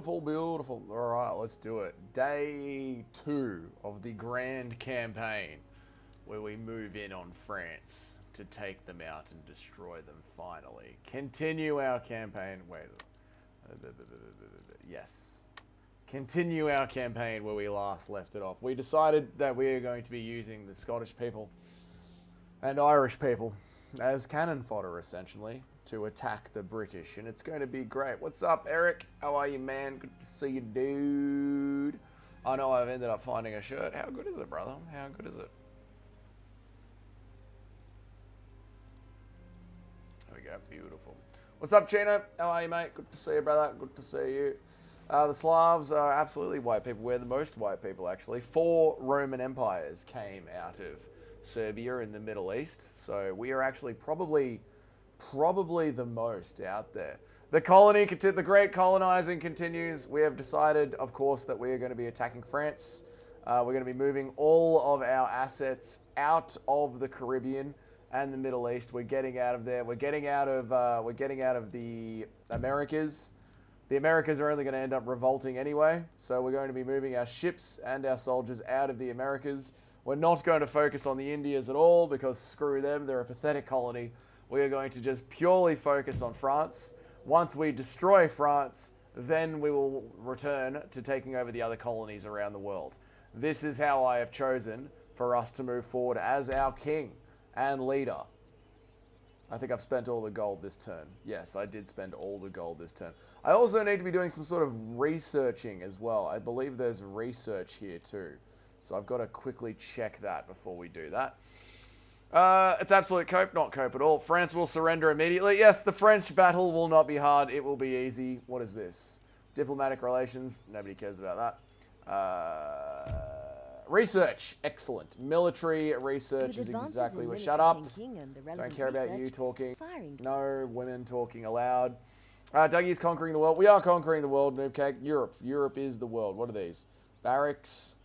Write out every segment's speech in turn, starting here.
Beautiful, beautiful. All right, let's do it. Day 2 of the grand campaign, where we move in on France to take them out and destroy them finally. Continue our campaign. Wait. Yes. Continue our campaign where we last left it off. We decided that we are going to be using the Scottish people and Irish people as cannon fodder, essentially, to attack the British, and it's going to be great. What's up, Eric? How are you, man? Good to see you, dude. I know I've ended up finding a shirt. How good is it, brother? How good is it? There we go. Beautiful. What's up, Chino? How are you, mate? Good to see you, brother. Good to see you. The Slavs are absolutely white people. We're the most white people, actually. 4 Roman empires came out of Serbia in the Middle East, so we are actually probably the most out there. The great colonizing continues. We have decided, of course, that we are going to be attacking France. We're going to be moving all of our assets out of the Caribbean and the Middle East. We're getting out of there. We're getting out of the Americas. The Americas are only going to end up revolting anyway, so we're going to be moving our ships and our soldiers out of the Americas. We're not going to focus on the Indias at all, because screw them, they're a pathetic colony. We are going to just purely focus on France. Once we destroy France, then we will return to taking over the other colonies around the world. This is how I have chosen for us to move forward as our king and leader. I think I've spent all the gold this turn. Yes, I did spend all the gold this turn. I also need to be doing some sort of researching as well. I believe there's research here too. So I've got to quickly check that before we do that. It's absolute cope, not cope at all. France will surrender immediately. Yes, the French battle will not be hard. It will be easy. What is this? Diplomatic relations. Nobody cares about that. Research. Excellent. Military research is exactly what... Shut up. Don't care about you talking. No women talking allowed. Dougie's conquering the world. We are conquering the world, Noobcake. Europe. Europe is the world. What are these? Barracks.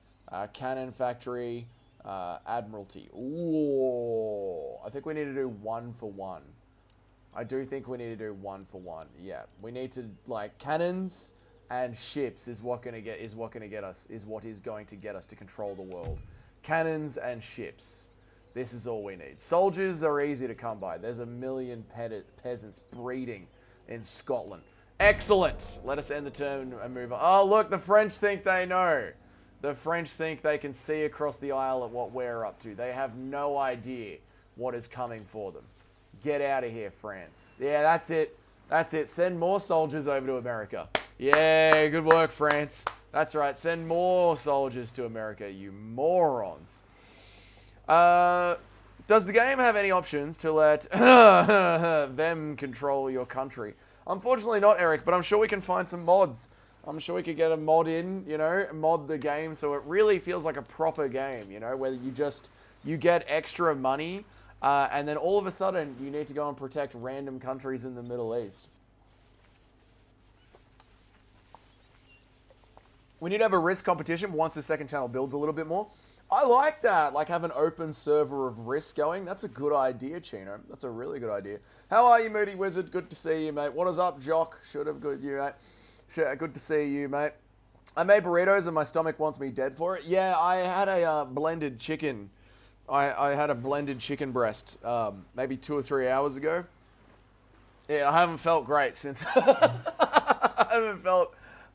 Cannon factory. Admiralty. Ooh. I think we need to do 1 for 1. I do think we need to do 1 for 1. Yeah. We need to, like, cannons and ships is what is going to get us to control the world. Cannons and ships. This is all we need. Soldiers are easy to come by. There's a million peasants breeding in Scotland. Excellent. Let us end the turn and move on. Oh, look, the French think they know. The French think they can see across the aisle at what we're up to. They have no idea what is coming for them. Get out of here, France. Yeah, that's it. That's it. Send more soldiers over to America. Yeah, good work, France. That's right. Send more soldiers to America, you morons. Does the game have any options to let them control your country? Unfortunately not, Eric, but I'm sure we can find some mods. I'm sure we could get a mod in, you know, mod the game so it really feels like a proper game, you know, where you get extra money, and then all of a sudden you need to go and protect random countries in the Middle East. We need to have a risk competition once the second channel builds a little bit more. I like that, like have an open server of risk going. That's a good idea, Chino. That's a really good idea. How are you, Moody Wizard? Good to see you, mate. What is up, Jock? Should have good you, mate. Good to see you, mate. I made burritos and my stomach wants me dead for it. Yeah, I had a blended chicken. I had a blended chicken breast maybe 2 or 3 hours ago. Yeah, I haven't felt great since. I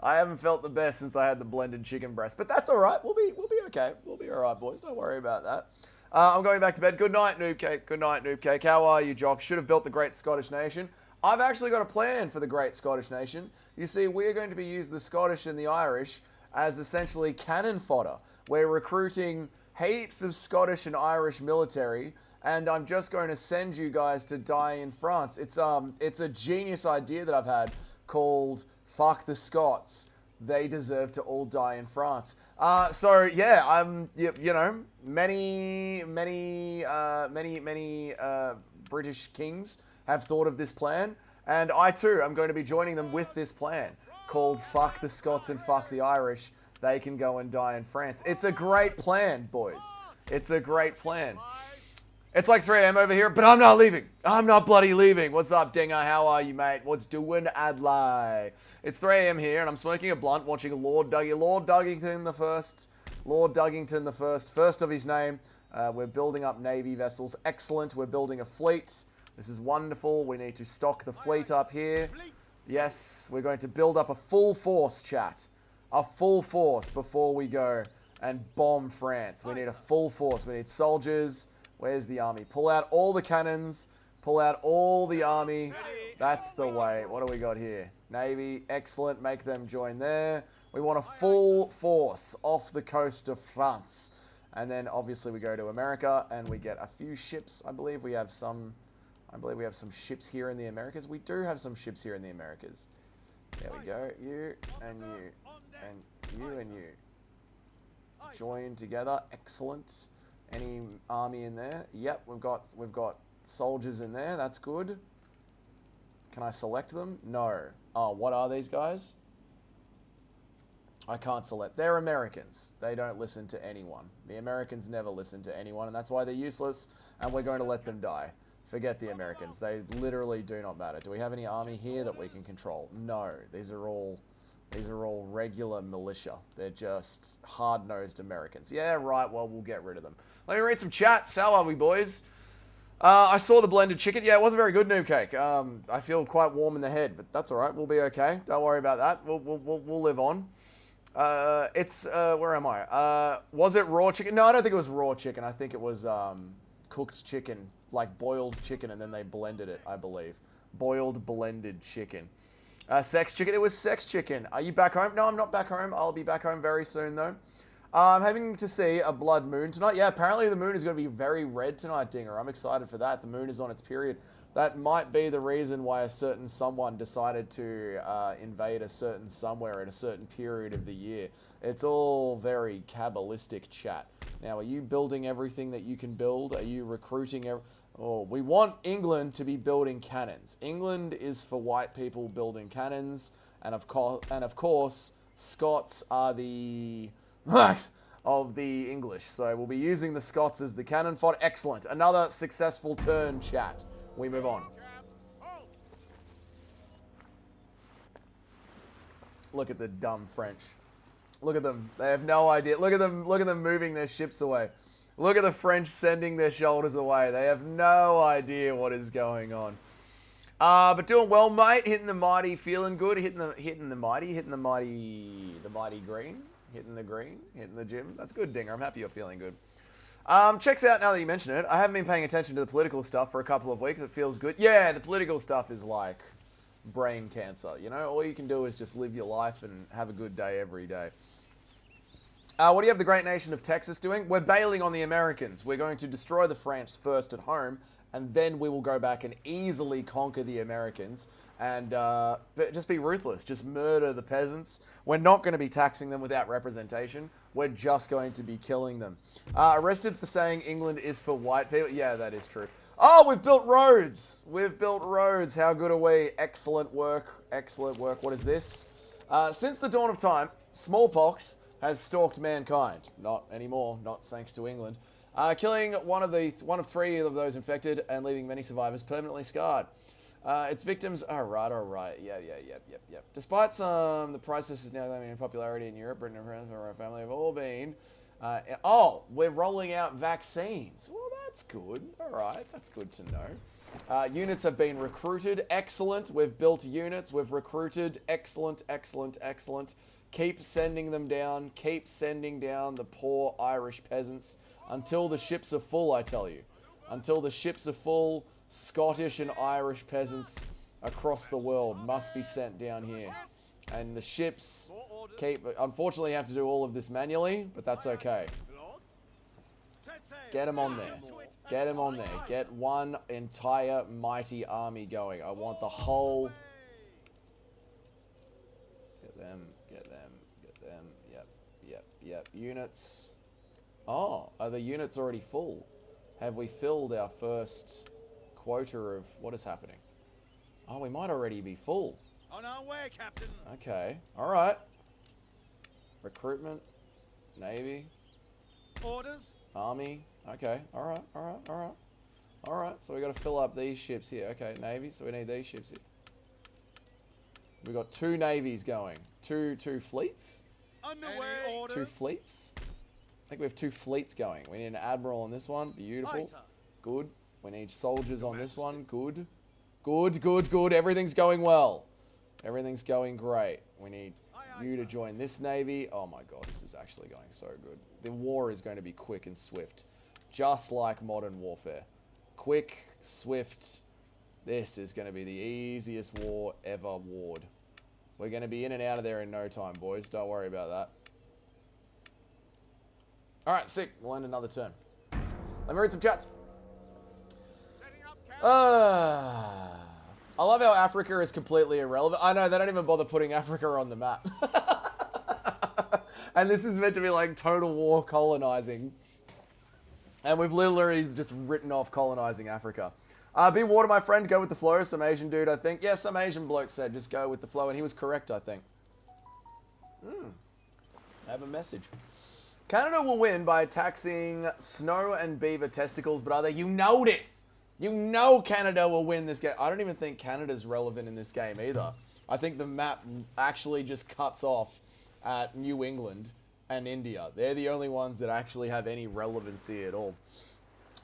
haven't felt the best since I had the blended chicken breast. But that's all right. We'll be okay. We'll be all right, boys. Don't worry about that. I'm going back to bed. Good night, Noob Cake. Good night, Noob Cake. How are you, Jock? Should have built the Great Scottish Nation. I've actually got a plan for the Great Scottish Nation. You see, we're going to be using the Scottish and the Irish as essentially cannon fodder. We're recruiting heaps of Scottish and Irish military, and I'm just going to send you guys to die in France. It's a genius idea that I've had called "Fuck the Scots. They deserve to all die in France." So yeah, you know, many British kings have thought of this plan, and I too am going to be joining them with this plan called "Fuck the Scots and Fuck the Irish. They can go and die in France." It's a great plan, boys. It's a great plan. It's like 3 a.m. over here, but I'm not leaving. I'm not bloody leaving. What's up, Dinger? How are you, mate? What's doing, Adlai? It's 3 a.m. here, and I'm smoking a blunt, watching Lord Duggington the first. Lord Duggington the first of his name. We're building up Navy vessels. Excellent. We're building a fleet. This is wonderful. We need to stock the fleet up here. Yes, we're going to build up a full force, chat. A full force before we go and bomb France. We need a full force. We need soldiers. Where's the army? Pull out all the cannons. Pull out all the army. That's the way. What do we got here? Navy. Excellent. Make them join there. We want a full force off the coast of France. And then obviously we go to America and we get a few ships. I believe we have some ships here in the Americas. We do have some ships here in the Americas. There we go. You and you. And you and you. Join together. Excellent. Any army in there? Yep, we've got soldiers in there. That's good. Can I select them? No. Oh, what are these guys? I can't select. They're Americans. They don't listen to anyone. The Americans never listen to anyone, and that's why they're useless, and we're going to let them die. Forget the Americans. They literally do not matter. Do we have any army here that we can control? No. These are all regular militia. They're just hard-nosed Americans. Yeah, right. Well, we'll get rid of them. Let me read some chats. How are we, boys? I saw the blended chicken. Yeah, it wasn't very good, Noob Cake. I feel quite warm in the head, but that's all right. We'll be okay. Don't worry about that. We'll live on. Where am I? Was it raw chicken? No, I don't think it was raw chicken. I think it was cooked chicken, like boiled chicken, and then they blended it, I believe. Boiled, blended chicken. Sex chicken. It was sex chicken. Are you back home? No, I'm not back home. I'll be back home very soon, though. I'm having to see a blood moon tonight. Yeah, apparently the moon is going to be very red tonight, Dinger. I'm excited for that. The moon is on its period. That might be the reason why a certain someone decided to invade a certain somewhere at a certain period of the year. It's all very Kabbalistic chat. Now, are you building everything that you can build? Are you recruiting? Oh, we want England to be building cannons. England is for white people building cannons, and of course, Scots are the of the English. So we'll be using the Scots as the cannon fodder. Excellent. Another successful turn, chat. We move on. Look at the dumb French. Look at them. They have no idea. Look at them. Look at them moving their ships away. Look at the French sending their shoulders away. They have no idea what is going on. But doing well, mate. Hitting the mighty, feeling good. Hitting the mighty green. Hitting the green. Hitting the gym. That's good, Dinger. I'm happy you're feeling good. Checks out now that you mention it. I haven't been paying attention to the political stuff for a couple of weeks. It feels good. Yeah, the political stuff is like brain cancer. You know, all you can do is just live your life and have a good day every day. What do you have the great nation of Texas doing? We're bailing on the Americans. We're going to destroy the French first at home, and then we will go back and easily conquer the Americans and just be ruthless. Just murder the peasants. We're not going to be taxing them without representation. We're just going to be killing them. Arrested for saying England is for white people. Yeah, that is true. Oh, we've built roads. We've built roads. How good are we? Excellent work. Excellent work. What is this? Since the dawn of time, smallpox has stalked mankind. Not anymore. Not thanks to England. Killing one of 3 of those infected and leaving many survivors permanently scarred. Its victims, all right. Yep. Despite the process is now gaining popularity in Europe, Britain and France, our family have all been. We're rolling out vaccines. Well, that's good. All right, that's good to know. Units have been recruited. Excellent. We've built units. We've recruited. Excellent. Keep sending them down. Keep sending down the poor Irish peasants until the ships are full, I tell you. Until the ships are full, Scottish and Irish peasants across the world must be sent down here. And the ships unfortunately have to do all of this manually, but that's okay. Get them on there. Get them on there. Get one entire mighty army going. I want the whole... Get them. Yep. Units. Oh, are the units already full? Have we filled our first quota of what is happening? Oh, we might already be full. On our way, Captain. Okay. All right. Recruitment. Navy. Orders. Army. Okay. All right. Alright, so we got to fill up these ships here. Okay, Navy, so we need these ships here. We've got 2 navies going. Two fleets? Underway. 2 fleets? I think we have 2 fleets going. We need an admiral on this one. Beautiful. Good. We need soldiers on this one. Good. Good. Everything's going well. Everything's going great. We need you to join this navy. Oh my god, this is actually going so good. The war is going to be quick and swift. Just like Modern Warfare. Quick, swift. This is going to be the easiest war ever warred. We're going to be in and out of there in no time, boys. Don't worry about that. Alright, sick. We'll end another turn. Let me read some chats. I love how Africa is completely irrelevant. I know, they don't even bother putting Africa on the map. And this is meant to be like total war colonizing. And we've literally just written off colonizing Africa. Be water, my friend. Go with the flow. Some Asian dude, I think. Yeah, some Asian bloke said just go with the flow. And he was correct, I think. I have a message. Canada will win by taxing snow and beaver testicles, but you know this. You know Canada will win this game. I don't even think Canada's relevant in this game either. I think the map actually just cuts off at New England and India. They're the only ones that actually have any relevancy at all.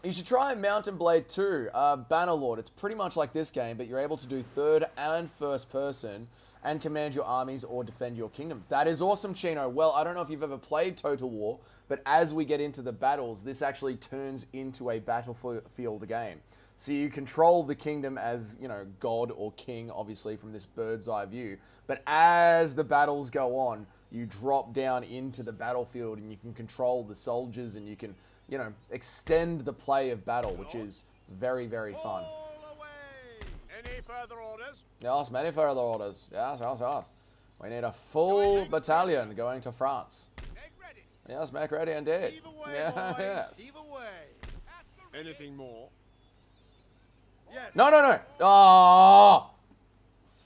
You should try Mountain Blade 2, Bannerlord. It's pretty much like this game, but you're able to do third and first person and command your armies or defend your kingdom. That is awesome, Chino. Well, I don't know if you've ever played Total War, but as we get into the battles, this actually turns into a battlefield game. So you control the kingdom as, you know, god or king, obviously, from this bird's eye view. But as the battles go on, you drop down into the battlefield and you can control the soldiers and you can, you know, extend the play of battle, which is very, very fun. Any further orders? Yes, many further orders. Yes. We need a full battalion going to France. Make ready. Yes, make ready indeed. Heave away, Yeah, boys. yes. Heave away. Anything more? Yes. No. Oh,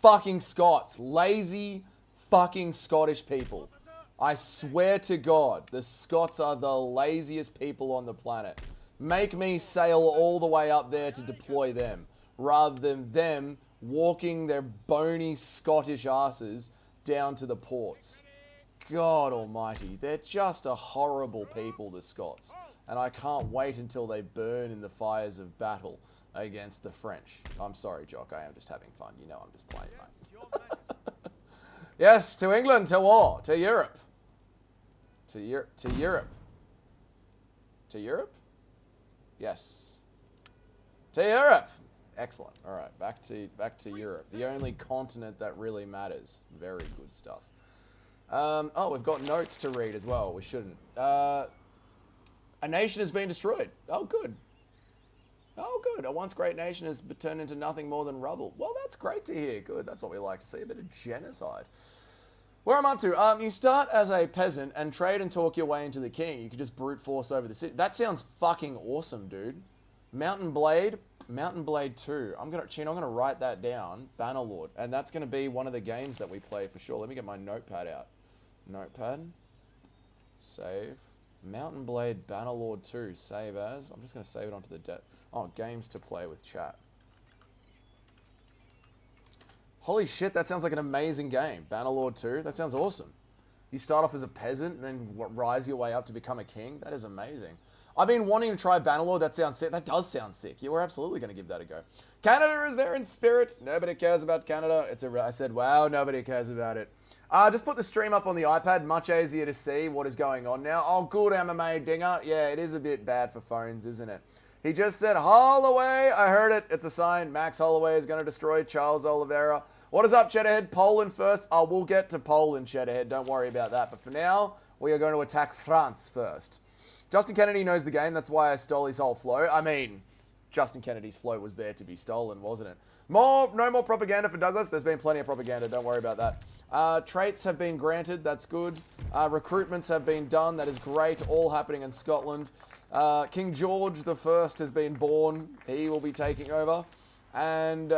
fucking Scots. Lazy fucking Scottish people. I swear to God, the Scots are the laziest people on the planet. Make me sail all the way up there to deploy them, rather than them walking their bony Scottish asses down to the ports. God almighty, they're just a horrible people, the Scots. And I can't wait until they burn in the fires of battle against the French. I'm sorry, Jock, I am just having fun. You know I'm just playing, mate. Yes, to England, to war, to Europe. To Europe. To Europe? Yes. To Europe! Excellent. All right, back to Europe. The only continent that really matters. Very good stuff. Oh, we've got notes to read as well. We shouldn't. A nation has been destroyed. Oh, good. Oh, good. A once great nation has turned into nothing more than rubble. Well, that's great to hear. Good. That's what we like to see. A bit of genocide. Where I'm up to. You start as a peasant and trade and talk your way into the king. You could just brute force over the city. That sounds fucking awesome, dude. Mountain Blade 2. I'm gonna write that down. Bannerlord, and that's gonna be one of the games that we play for sure. Let me get my notepad out. Notepad. Save. Mountain Blade Bannerlord 2. Save as. I'm just gonna save it onto the games to play with chat. Holy shit, that sounds like an amazing game. Bannerlord 2. That sounds awesome. You start off as a peasant and then rise your way up to become a king. That is amazing. I've been wanting to try Bannerlord. That sounds sick. That does sound sick. Yeah, we're absolutely going to give that a go. Canada is there in spirit. Nobody cares about Canada. I said, wow, nobody cares about it. Just put the stream up on the iPad. Much easier to see what is going on now. Oh, good MMA Dinger. Yeah, it is a bit bad for phones, isn't it? He just said, Holloway. I heard it. It's a sign. Max Holloway is going to destroy Charles Oliveira. What is up, Cheddarhead? Poland first. Oh, we'll get to Poland, Cheddarhead. Don't worry about that. But for now, we are going to attack France first. Justin Kennedy knows the game. That's why I stole his whole flow. I mean, Justin Kennedy's flow was there to be stolen, wasn't it? No more propaganda for Douglas. There's been plenty of propaganda. Don't worry about that. Traits have been granted. That's good. Recruitments have been done. That is great. All happening in Scotland. King George the First has been born. He will be taking over. And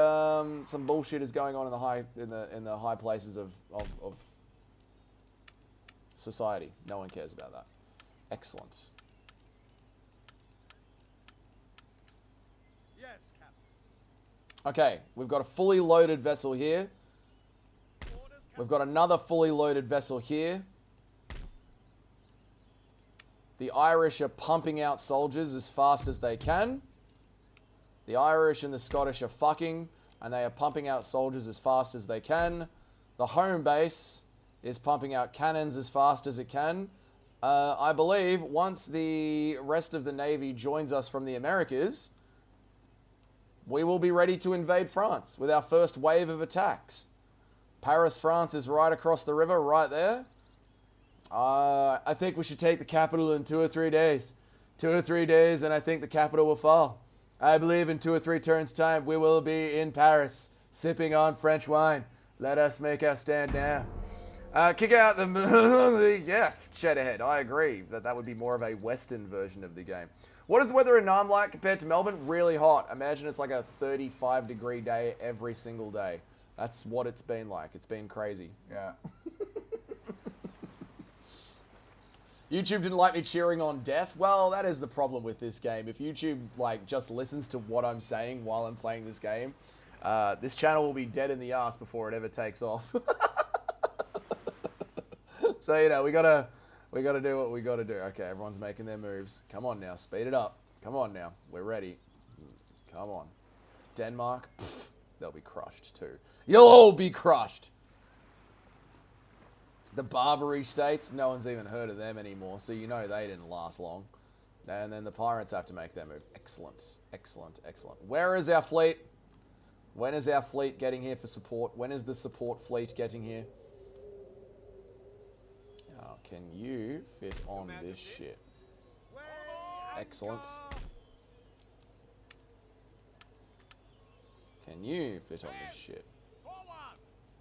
some bullshit is going on in the high places of society. No one cares about that. Excellent. Okay, we've got a fully loaded vessel here. We've got another fully loaded vessel here. The Irish are pumping out soldiers as fast as they can. The Irish and the Scottish are fucking, and they are pumping out soldiers as fast as they can. The home base is pumping out cannons as fast as it can. I believe once the rest of the Navy joins us from the Americas, we will be ready to invade France with our first wave of attacks. Paris, France is right across the river, right there. I think we should take the capital in 2 or 3 days. 2 or 3 days, and I think the capital will fall. I believe in 2 or 3 turns' time, we will be in Paris, sipping on French wine. Let us make our stand now. Kick out the... Yes, Cheddarhead. I agree that would be more of a Western version of the game. What is the weather in Naarm like compared to Melbourne? Really hot. Imagine it's like a 35-degree day every single day. That's what it's been like. It's been crazy. Yeah. YouTube didn't like me cheering on death. Well, that is the problem with this game. If YouTube like just listens to what I'm saying while I'm playing this game, this channel will be dead in the ass before it ever takes off. So, you know, we gotta do what we gotta do. Okay, everyone's making their moves. Come on now, speed it up. Come on now, we're ready. Come on. Denmark, pff, they'll be crushed too. You'll all be crushed. The Barbary states, no one's even heard of them anymore, so you know they didn't last long. And then the pirates have to make their move. Excellent, excellent, excellent. Where is our fleet? When is our fleet getting here for support? When is the support fleet getting here? Oh, can you fit on this ship? Excellent. Can you fit on this ship?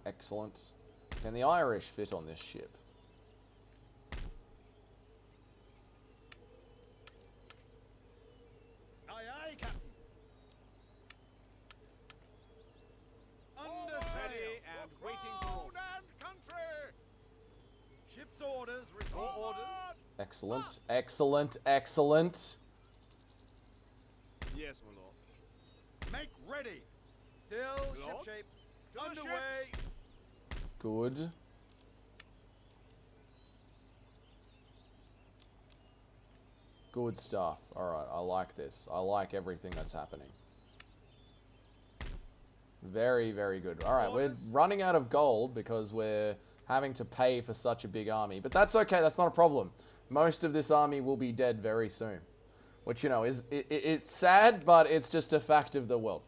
Excellent. Can the Irish fit on this ship? Aye, aye, Captain. Under ready and waiting for orders. Country. Ship's orders. Restore orders. Excellent. Excellent. Excellent. Yes, my lord. Make ready. Still shipshape. Underway. Good. Good stuff. Alright, I like this. I like everything that's happening. Very, very good. Alright, we're running out of gold because we're having to pay for such a big army. But that's okay, that's not a problem. Most of this army will be dead very soon. Which, you know, it's sad, but it's just a fact of the world.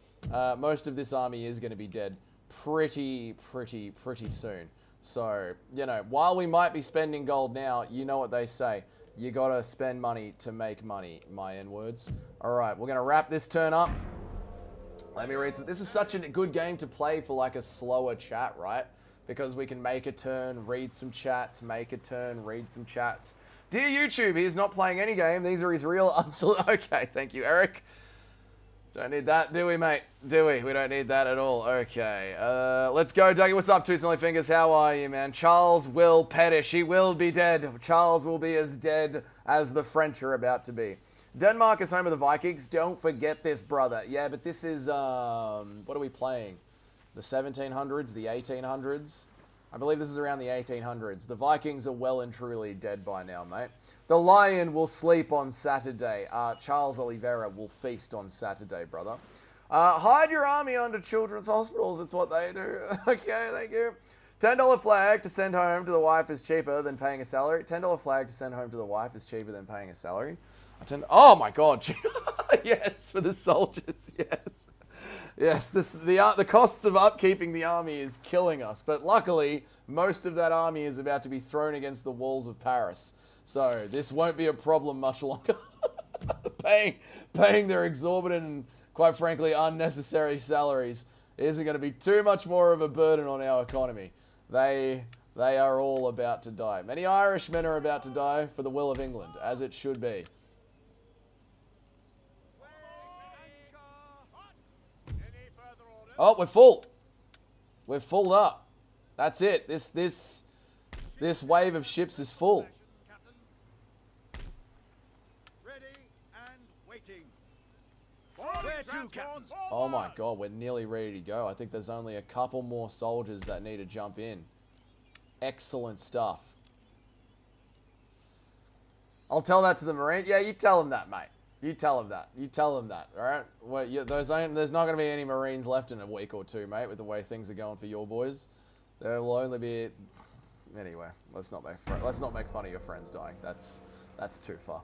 Most of this army is going to be dead pretty soon. So, you know, while we might be spending gold now, you know what they say. You gotta spend money to make money, my N-words. Alright, we're gonna wrap this turn up. Let me read some. This is such a good game to play for like a slower chat, right? Because we can make a turn, read some chats, make a turn, read some chats. Dear YouTube, he is not playing any game. These are his real Okay, thank you, Eric. Don't need that, do we, mate? Do we? We don't need that at all. Okay. Let's go, Dougie. What's up, Two Smelly Fingers? How are you, man? Charles will perish. He will be dead. Charles will be as dead as the French are about to be. Denmark is home of the Vikings. Don't forget this, brother. Yeah, but this is, what are we playing? The 1700s? The 1800s? I believe this is around the 1800s. The Vikings are well and truly dead by now, mate. The Lion will sleep on Saturday. Charles Oliveira will feast on Saturday, brother. Hide your army under children's hospitals. It's what they do. Okay, thank you. $10 flag to send home to the wife is cheaper than paying a salary. $10 flag to send home to the wife is cheaper than paying a salary. Oh my God. Yes, for the soldiers. Yes. Yes, the costs of upkeeping the army is killing us. But luckily, most of that army is about to be thrown against the walls of Paris. So this won't be a problem much longer. paying their exorbitant and, quite frankly, unnecessary salaries isn't going to be too much more of a burden on our economy. They are all about to die. Many Irishmen are about to die for the will of England, as it should be. Oh, we're full. We're full up. That's it. This wave of ships is full. Ready and waiting. Ready. to, Captain? Oh my god, we're nearly ready to go. I think there's only a couple more soldiers that need to jump in. Excellent stuff. I'll tell that to the Marines. Yeah, you tell them that, mate. You tell them that. You tell them that, all right? Well, there's not going to be any Marines left in a week or two, mate, with the way things are going for your boys. There will only be... Anyway, let's not make fun of your friends dying. That's too far.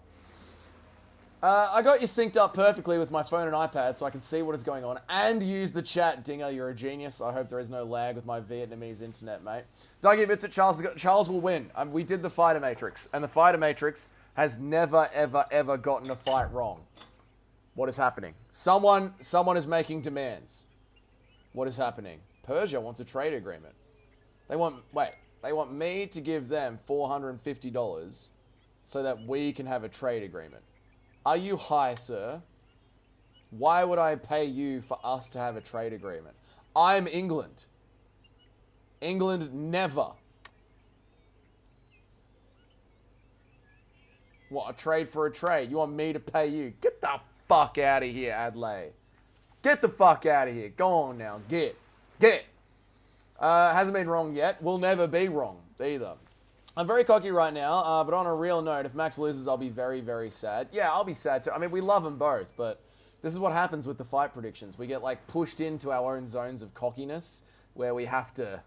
I got you synced up perfectly with my phone and iPad so I can see what is going on and use the chat. Dinger, you're a genius. I hope there is no lag with my Vietnamese internet, mate. Dougie admits that Charles will win. We did the Fighter Matrix, and the Fighter Matrix has never, ever, ever gotten a fight wrong. What is happening? Someone is making demands. What is happening? Persia wants a trade agreement. They want me to give them $450 so that we can have a trade agreement. Are you high, sir? Why would I pay you for us to have a trade agreement? I'm England. England never. What, a trade for a trade? You want me to pay you? Get the fuck out of here, Adelaide. Get the fuck out of here. Go on now. Get. Hasn't been wrong yet. Will never be wrong either. I'm very cocky right now, but on a real note, if Max loses, I'll be very, very sad. Yeah, I'll be sad too. I mean, we love them both, but this is what happens with the fight predictions. We get like pushed into our own zones of cockiness where we have to,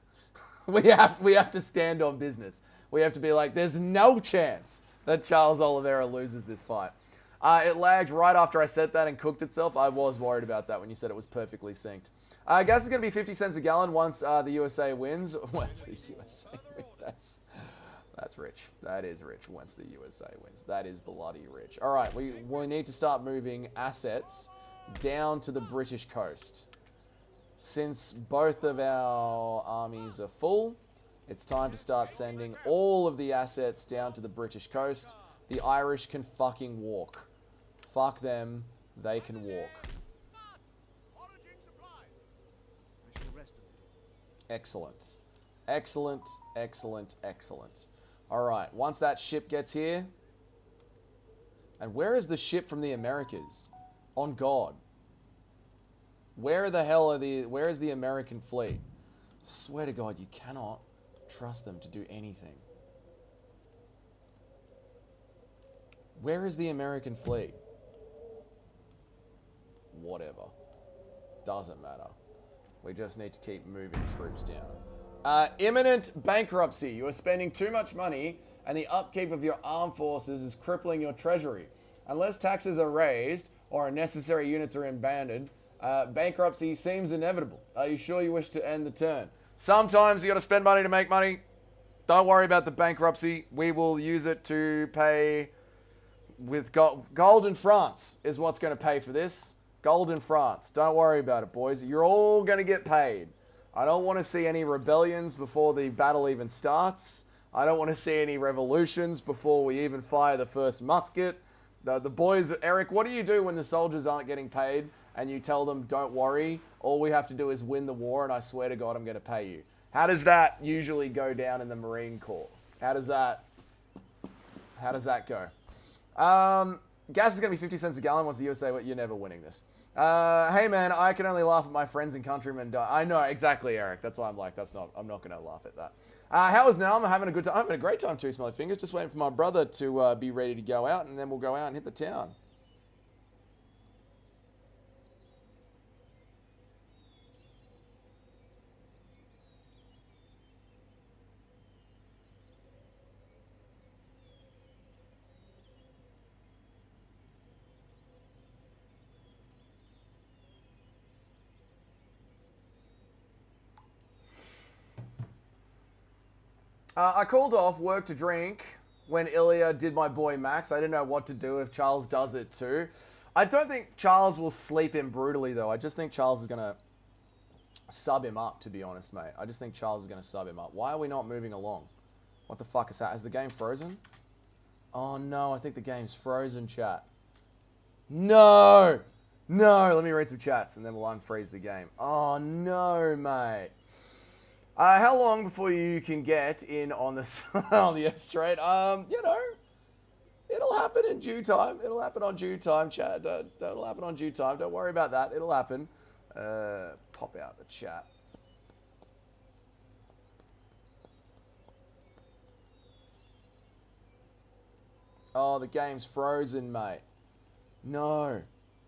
we have to stand on business. We have to be like, there's no chance that Charles Oliveira loses this fight. It lagged right after I said that and cooked itself. I was worried about that when you said it was perfectly synced. Gas is going to be 50 cents a gallon once the USA wins. Once the USA wins, that's rich. That is rich once the USA wins. That is bloody rich. All right, we need to start moving assets down to the British coast. Since both of our armies are full, it's time to start sending all of the assets down to the British coast. The Irish can fucking walk. Fuck them. They can walk. Excellent. Excellent, excellent, excellent. All right, once that ship gets here... And where is the ship from the Americas? On God. Where the hell are where is the American fleet? I swear to God, you cannot trust them to do anything. Where is the American fleet? Whatever. Doesn't matter. We just need to keep moving troops down. Imminent bankruptcy. You are spending too much money and the upkeep of your armed forces is crippling your treasury. Unless taxes are raised or unnecessary units are abandoned, bankruptcy seems inevitable. Are you sure you wish to end the turn? Sometimes you got to spend money to make money. Don't worry about the bankruptcy. We will use it to pay with gold in France is what's going to pay for this. Gold in France. Don't worry about it, boys. You're all going to get paid. I don't want to see any rebellions before the battle even starts. I don't want to see any revolutions before we even fire the first musket. The boys, Eric, what do you do when the soldiers aren't getting paid and you tell them, don't worry, all we have to do is win the war and I swear to God I'm going to pay you? How does that usually go down in the Marine Corps? How does that go? Gas is going to be 50 cents a gallon once the USA... You're never winning this. Hey man, I can only laugh at my friends and countrymen die. I know, exactly, Eric. That's why I'm like, I'm not going to laugh at that. How is now? I'm having a good time. I'm having a great time too, Smelly Fingers. Just waiting for my brother to be ready to go out, and then we'll go out and hit the town. I called off work to drink when Ilya did my boy Max. I didn't know what to do if Charles does it too. I don't think Charles will sleep him brutally though. I just think Charles is going to sub him up, to be honest, mate. I just think Charles is going to sub him up. Why are we not moving along? What the fuck is that? Is the game frozen? Oh no, I think the game's frozen, chat. No! No, let me read some chats and then we'll unfreeze the game. Oh no, mate. How long before you can get in on the on the S trade? It'll happen in due time. It'll happen on due time, chat. It'll happen on due time. Don't worry about that. It'll happen. Pop out the chat. Oh, the game's frozen, mate. No.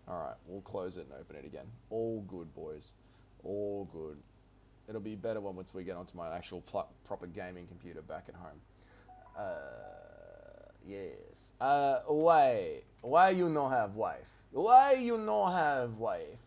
All right, we'll close it and open it again. All good, boys. All good. It'll be better once we get onto my actual proper gaming computer back at home. Yes. Why you not have wife? Why you not have wife?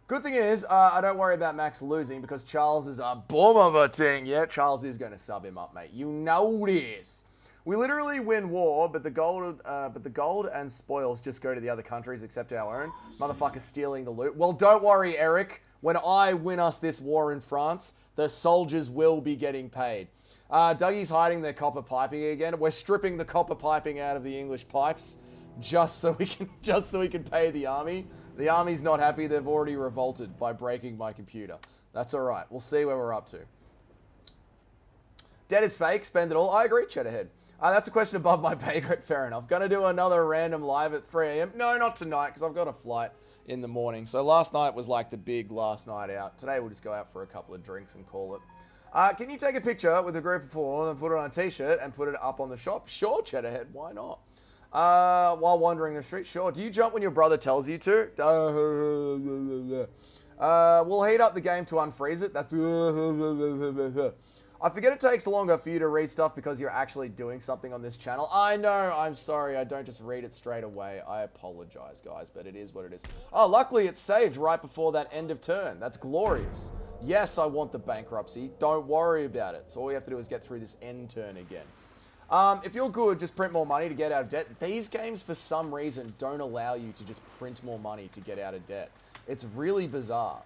Good thing is, I don't worry about Max losing because Charles is a bomb of a thing. Yeah, Charles is going to sub him up, mate. You know this. We literally win war, but the gold and spoils just go to the other countries except our own. Motherfucker stealing the loot. Well, don't worry, Eric. When I win us this war in France, the soldiers will be getting paid. Dougie's hiding their copper piping again. We're stripping the copper piping out of the English pipes just so we can pay the army. The army's not happy. They've already revolted by breaking my computer. That's all right. We'll see where we're up to. Debt is fake. Spend it all. I agree, Cheddarhead. That's a question above my pay grade. Fair enough. Gonna do another random live at 3 a.m. No, not tonight, because I've got a flight in the morning. So last night was like the big last night out. Today we'll just go out for a couple of drinks and call it. Can you take a picture with a group of 4 and put it on a t-shirt and put it up on the shop? Sure, Cheddarhead. Why not? While wandering the street? Sure. Do you jump when your brother tells you to? We'll heat up the game to unfreeze it. That's... I forget it takes longer for you to read stuff because you're actually doing something on this channel. I know, I'm sorry, I don't just read it straight away. I apologize, guys, but it is what it is. Oh, luckily it's saved right before that end of turn. That's glorious. Yes, I want the bankruptcy. Don't worry about it. So all we have to do is get through this end turn again. If you're good, just print more money to get out of debt. These games, for some reason, don't allow you to just print more money to get out of debt. It's really bizarre.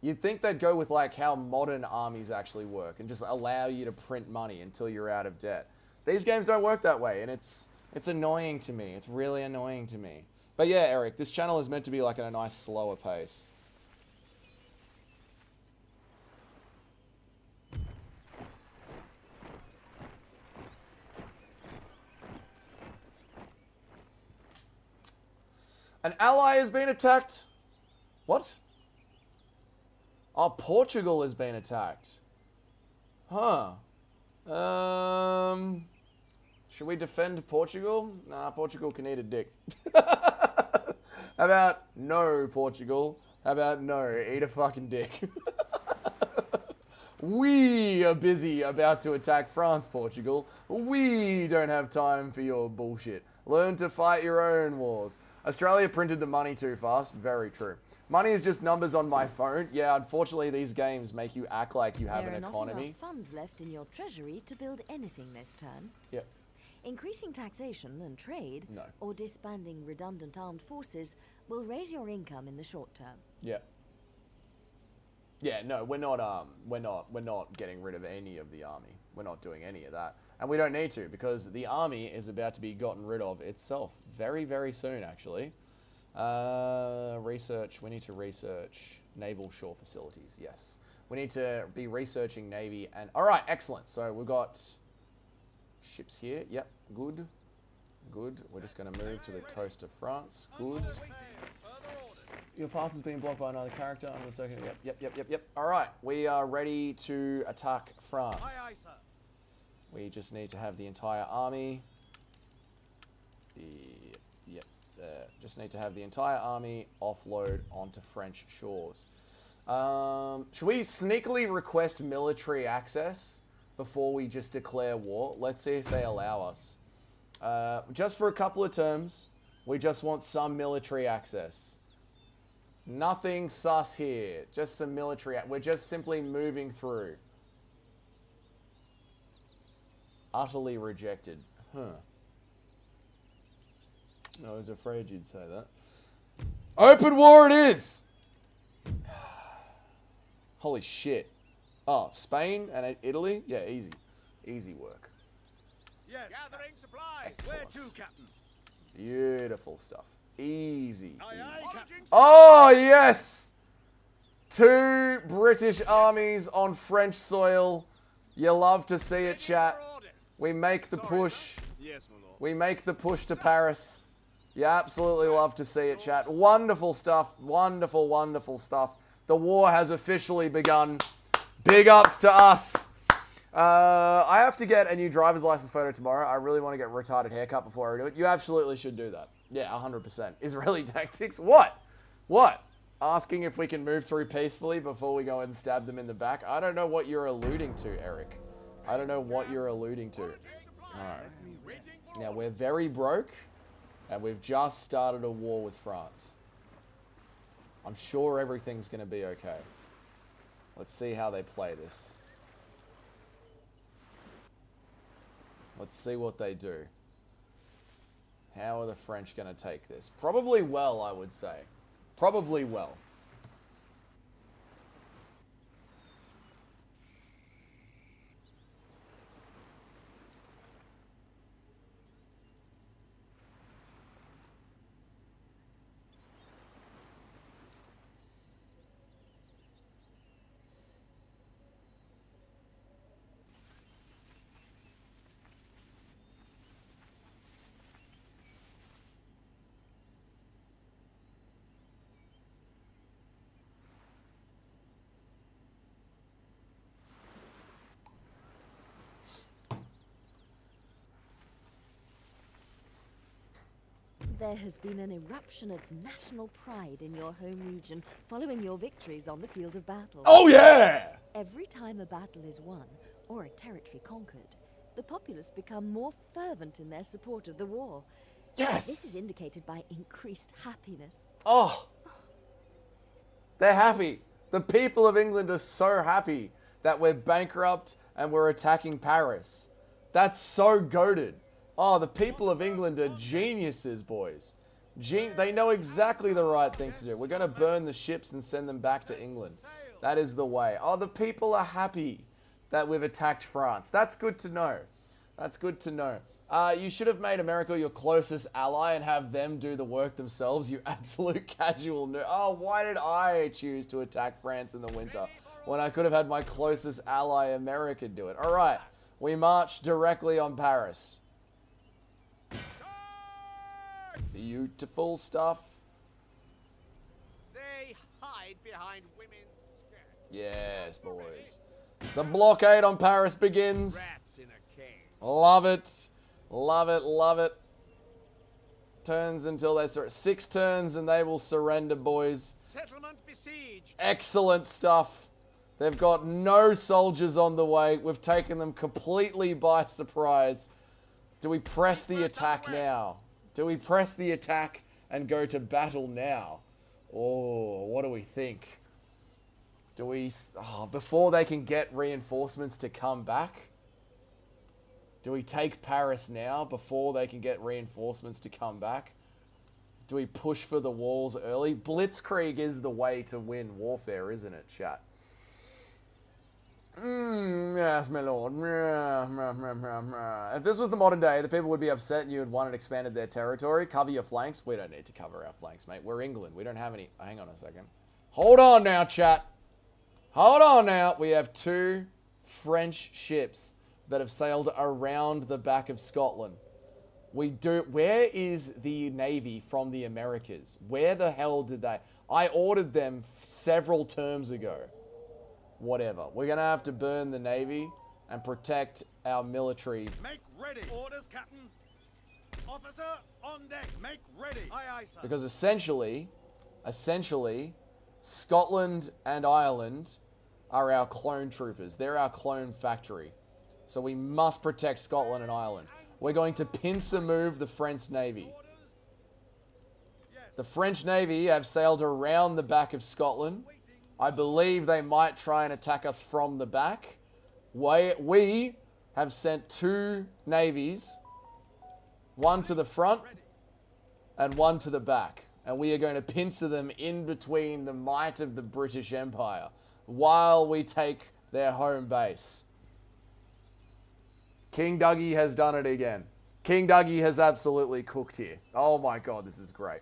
You'd think they'd go with like how modern armies actually work and just allow you to print money until you're out of debt. These games don't work that way, and it's annoying to me. It's really annoying to me. But yeah, Eric, this channel is meant to be like at a nice slower pace. An ally has been attacked. What? Oh, Portugal has been attacked. Huh. Should we defend Portugal? Nah, Portugal can eat a dick. How about no, Portugal? How about no, eat a fucking dick? We are busy about to attack France, Portugal. We don't have time for your bullshit. Learn to fight your own wars. Australia printed the money too fast. Very true. Money is just numbers on my phone. Yeah, unfortunately, these games make you act like you have an economy. There are not enough funds left in your treasury to build anything this turn. Yep. Increasing taxation and trade, No. or disbanding redundant armed forces will raise your income in the short term. Yeah. Yeah, no, we're not getting rid of any of the army. We're not doing any of that. And we don't need to, because the army is about to be gotten rid of itself very, very soon, actually. Research. We need to research naval shore facilities. Yes. We need to be researching Navy and... All right, excellent. So we've got ships here. Yep, good. Good. We're just going to move to the coast of France. Good. Your path has been blocked by another character under the second. Yep. All right, we are ready to attack France. Aye, aye, sir. We just need to have the entire army. Just need to have the entire army offload onto French shores. Should we sneakily request military access before we just declare war? Let's see if they allow us. Just for a couple of terms, we just want some military access. Nothing sus here. Just some military. We're just simply moving through. Utterly rejected. Huh. I was afraid you'd say that. Open war it is! Holy shit. Oh, Spain and Italy? Yeah, easy. Easy work. Yes. Gathering supplies. Excellent. Where to, Captain? Beautiful stuff. Easy. Aye, aye, Captain. Oh, yes! 2 British armies on French soil. You love to see it, chat. We make the push. Yes, my lord. We make the push to Paris. You absolutely love to see it, chat. Wonderful stuff. Wonderful, wonderful stuff. The war has officially begun. Big ups to us. I have to get a new driver's license photo tomorrow. I really want to get a retarded haircut before I do it. You absolutely should do that. Yeah, 100%. Israeli tactics? What? What? Asking if we can move through peacefully before we go and stab them in the back? I don't know what you're alluding to, Eric. I don't know what you're alluding to. Alright. Now, we're very broke, and we've just started a war with France. I'm sure everything's going to be okay. Let's see how they play this. Let's see what they do. How are the French going to take this? Probably well, I would say. Probably well. There has been an eruption of national pride in your home region following your victories on the field of battle. Oh, yeah! Every time a battle is won, or a territory conquered, the populace become more fervent in their support of the war. Yes! This is indicated by increased happiness. Oh! They're happy. The people of England are so happy that we're bankrupt and we're attacking Paris. That's so goated. Oh, the people of England are geniuses, boys. They know exactly the right thing to do. We're going to burn the ships and send them back to England. That is the way. Oh, the people are happy that we've attacked France. That's good to know. That's good to know. You should have made America your closest ally and have them do the work themselves, you absolute casual nerd. Oh, why did I choose to attack France in the winter when I could have had my closest ally, America, do it? All right, we march directly on Paris. Beautiful stuff. They hide behind women's skirts. Yes, boys. The blockade on Paris begins. Rats in a cage. Love it. Love it, love it. Turns until they 6 turns and they will surrender, boys. Settlement besieged. Excellent stuff. They've got no soldiers on the way. We've taken them completely by surprise. Do we press the attack now? Do we press the attack and go to battle now? Oh, what do we think? Do we... Oh, before they can get reinforcements to come back? Do we take Paris now before they can get reinforcements to come back? Do we push for the walls early? Blitzkrieg is the way to win warfare, isn't it, chat? Yes, my lord. If this was the modern day, the people would be upset and you had won and expanded their territory. Cover your flanks. We don't need to cover our flanks, mate. We're England. We don't have any... Hang on a second. Hold on now, chat. Hold on now. We have 2 French ships that have sailed around the back of Scotland. Where is the Navy from the Americas? Where the hell did they... I ordered them several terms ago. Whatever. We're going to have to burn the Navy and protect our military. Make ready. Orders, Captain. Officer, on deck. Make ready. Aye, aye, sir. Because essentially, Scotland and Ireland are our clone troopers. They're our clone factory. So we must protect Scotland and Ireland. We're going to pincer move the French Navy. The French Navy have sailed around the back of Scotland. I believe they might try and attack us from the back. We have sent 2 navies, one to the front and one to the back. And we are going to pincer them in between the might of the British Empire while we take their home base. King Dougie has done it again. King Dougie has absolutely cooked here. Oh my god, this is great.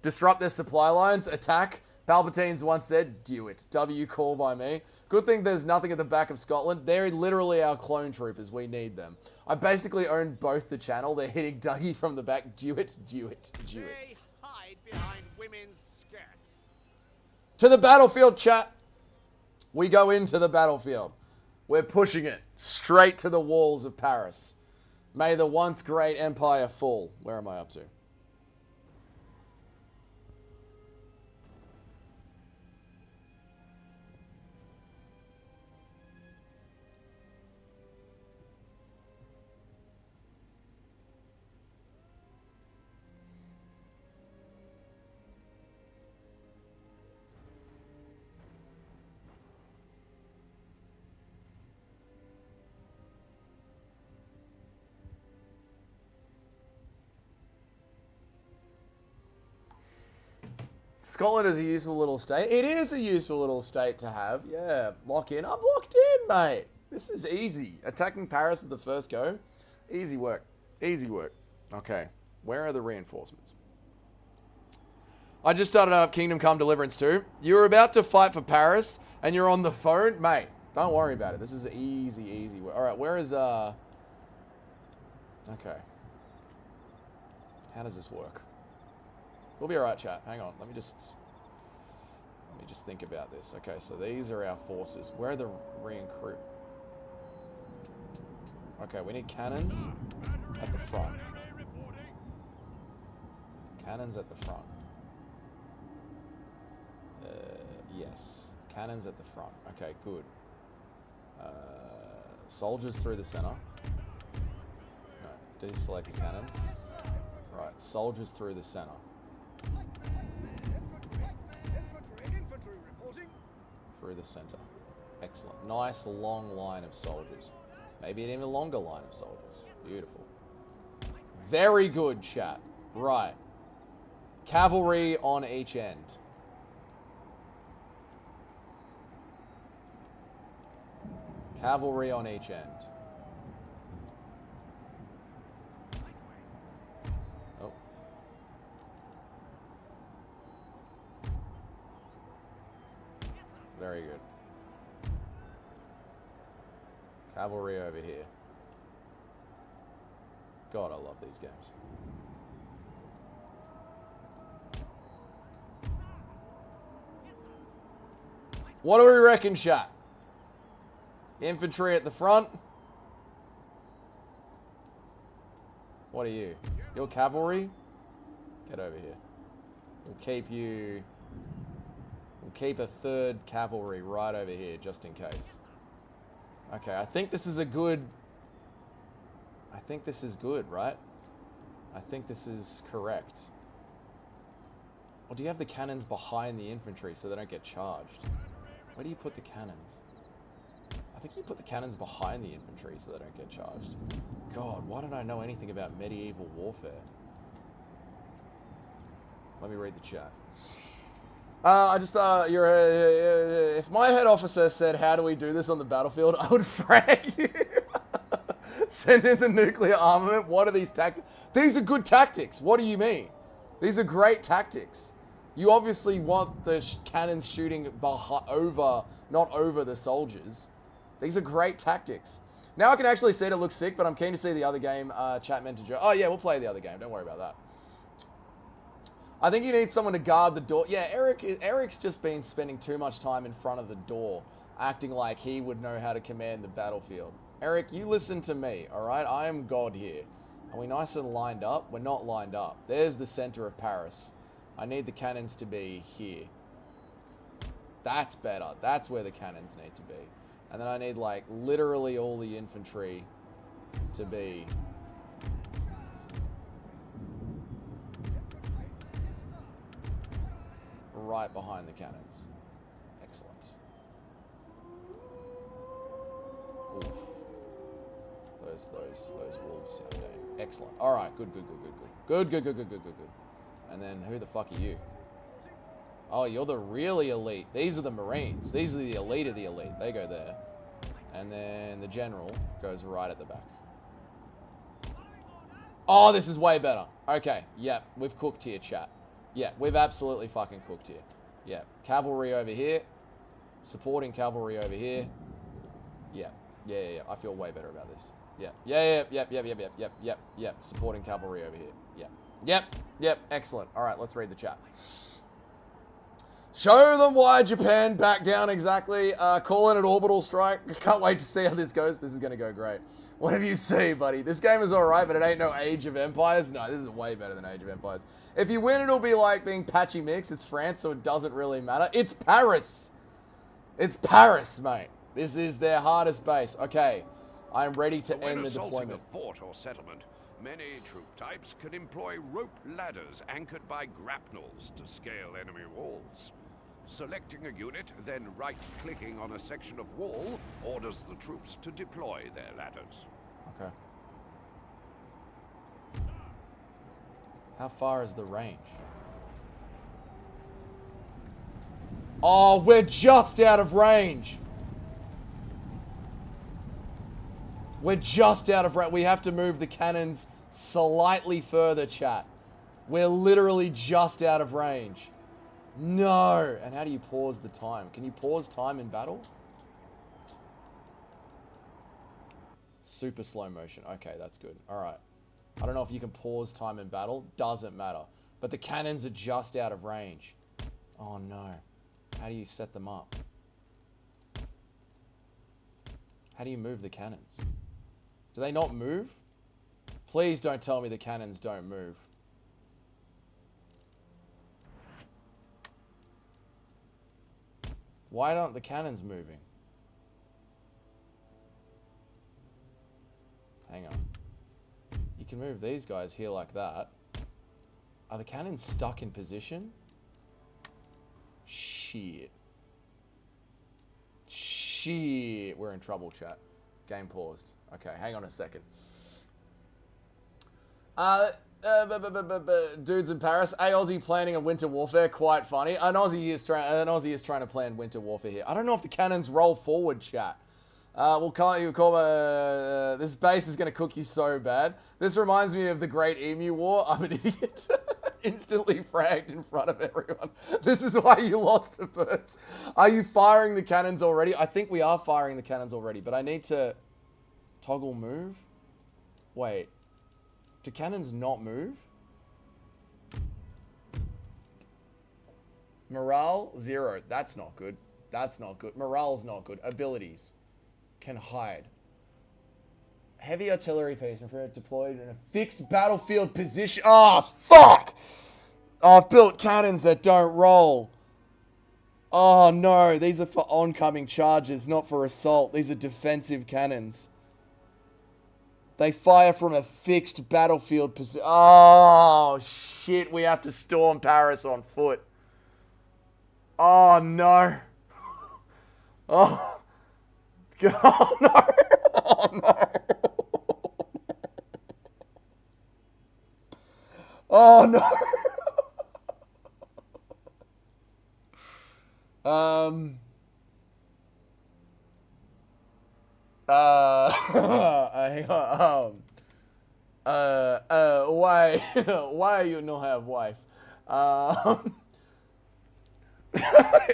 Disrupt their supply lines, attack. Palpatine's once said, "Do it." W call by me. Good thing there's nothing at the back of Scotland. They're literally our clone troopers. We need them. I basically own both the channel. They're hitting Dougie from the back. Do it, do it, do it. They hide behind women's skirts. To the battlefield, chat. We go into the battlefield. We're pushing it straight to the walls of Paris. May the once great empire fall. Where am I up to? Scotland is a useful little state. It is a useful little state to have. Yeah, lock in. I'm locked in, mate. This is easy. Attacking Paris at the first go. Easy work. Easy work. Okay, where are the reinforcements? I just started up Kingdom Come Deliverance 2. You're about to fight for Paris, and you're on the phone? Mate, don't worry about it. This is easy, easy work. All right, where is, Okay. How does this work? We'll be alright, chat. Hang on. Let me just think about this. Okay, so these are our forces. Where are the recruit? Okay, we need cannons at the front. Cannons at the front. Yes. Cannons at the front. Okay, good. Soldiers through the center. No, deselect the cannons. Right, soldiers through the center. Through the center. Excellent. Nice long line of soldiers. Maybe an even longer line of soldiers. Beautiful. Very good, chat. Right. Cavalry on each end. Cavalry on each end. Oh. Very good. Cavalry over here. God, I love these games. What do we reckon, chat? Infantry at the front. What are you? You're cavalry? Get over here. We'll keep you... We'll keep a third cavalry right over here, just in case. Okay, I think this is a good... I think this is good, right? I think this is correct. Or do you have the cannons behind the infantry so they don't get charged? Where do you put the cannons? I think you put the cannons behind the infantry so they don't get charged. God, why don't I know anything about medieval warfare? Let me read the chat. I just thought if my head officer said, "How do we do this on the battlefield?" I would frag you. Send in the nuclear armament. What are these tactics? These are good tactics. What do you mean? These are great tactics. You obviously want the cannons shooting over, not over the soldiers. These are great tactics. Now I can actually see it. It looks sick, but I'm keen to see the other game. Chat meant to joke. Oh yeah, we'll play the other game. Don't worry about that. I think you need someone to guard the door. Yeah, Eric's just been spending too much time in front of the door, acting like he would know how to command the battlefield. Eric, you listen to me, all right? I am God here. Are we nice and lined up? We're not lined up. There's the center of Paris. I need the cannons to be here. That's better. That's where the cannons need to be. And then I need, like, literally all the infantry to be... right behind the cannons. Excellent. Oof. Those wolves sound game. Excellent. All right. Good. Good. And then who the fuck are you? Oh, you're the really elite. These are the Marines. These are the elite of the elite. They go there. And then the general goes right at the back. Oh, this is way better. Okay. Yep. We've cooked here, chat. Yeah, we've absolutely fucking cooked here. Yeah. Cavalry over here. Supporting cavalry over here. Yeah. Yeah. I feel way better about this. Yep. Supporting cavalry over here. Yep. Excellent. All right, let's read the chat. Show them why Japan backed down exactly. Calling it orbital strike. Can't wait to see how this goes. This is going to go great. Whatever you see, buddy. This game is alright, but it ain't no Age of Empires. No, this is way better than Age of Empires. If you win, it'll be like being patchy mix. It's France, so it doesn't really matter. It's Paris. It's Paris, mate. This is their hardest base. Okay. I'm ready to end the deployment. When assaulting a fort or settlement, many troop types can employ rope ladders anchored by grapnels to scale enemy walls. Selecting a unit, then right-clicking on a section of wall orders the troops to deploy their ladders. Okay. How far is the range? Oh, we're just out of range. We're just out of range. We have to move the cannons slightly further, chat. We're literally just out of range. No. And how do you pause the time? Can you pause time in battle? Super slow motion. Okay, that's good. All right. I don't know if you can pause time in battle. Doesn't matter. But the cannons are just out of range. Oh, no. How do you set them up? How do you move the cannons? Do they not move? Please don't tell me the cannons don't move. Why aren't the cannons moving? Hang on. You can move these guys here like that. Are the cannons stuck in position? Shit. We're in trouble, chat. Game paused. Okay, hang on a second. Dudes in Paris. A Aussie planning a winter warfare. Quite funny. An Aussie is trying to plan winter warfare here. I don't know if the cannons roll forward, chat. This base is going to cook you so bad. This reminds me of the Great Emu War. I'm an idiot. Instantly fragged in front of everyone. This is why you lost to birds. Are you firing the cannons already? I think we are firing the cannons already, but I need to toggle move. Wait. Do cannons not move? Morale, 0. That's not good. That's not good. Morale's not good. Abilities. Can hide. Heavy artillery piece deployed in a fixed battlefield position. Oh, fuck! Oh, I've built cannons that don't roll. Oh, no. These are for oncoming charges, not for assault. These are defensive cannons. They fire from a fixed battlefield position. Oh, shit. We have to storm Paris on foot. Oh, no. Oh. Oh, no. Oh, no. Oh, no. Why you no have wife?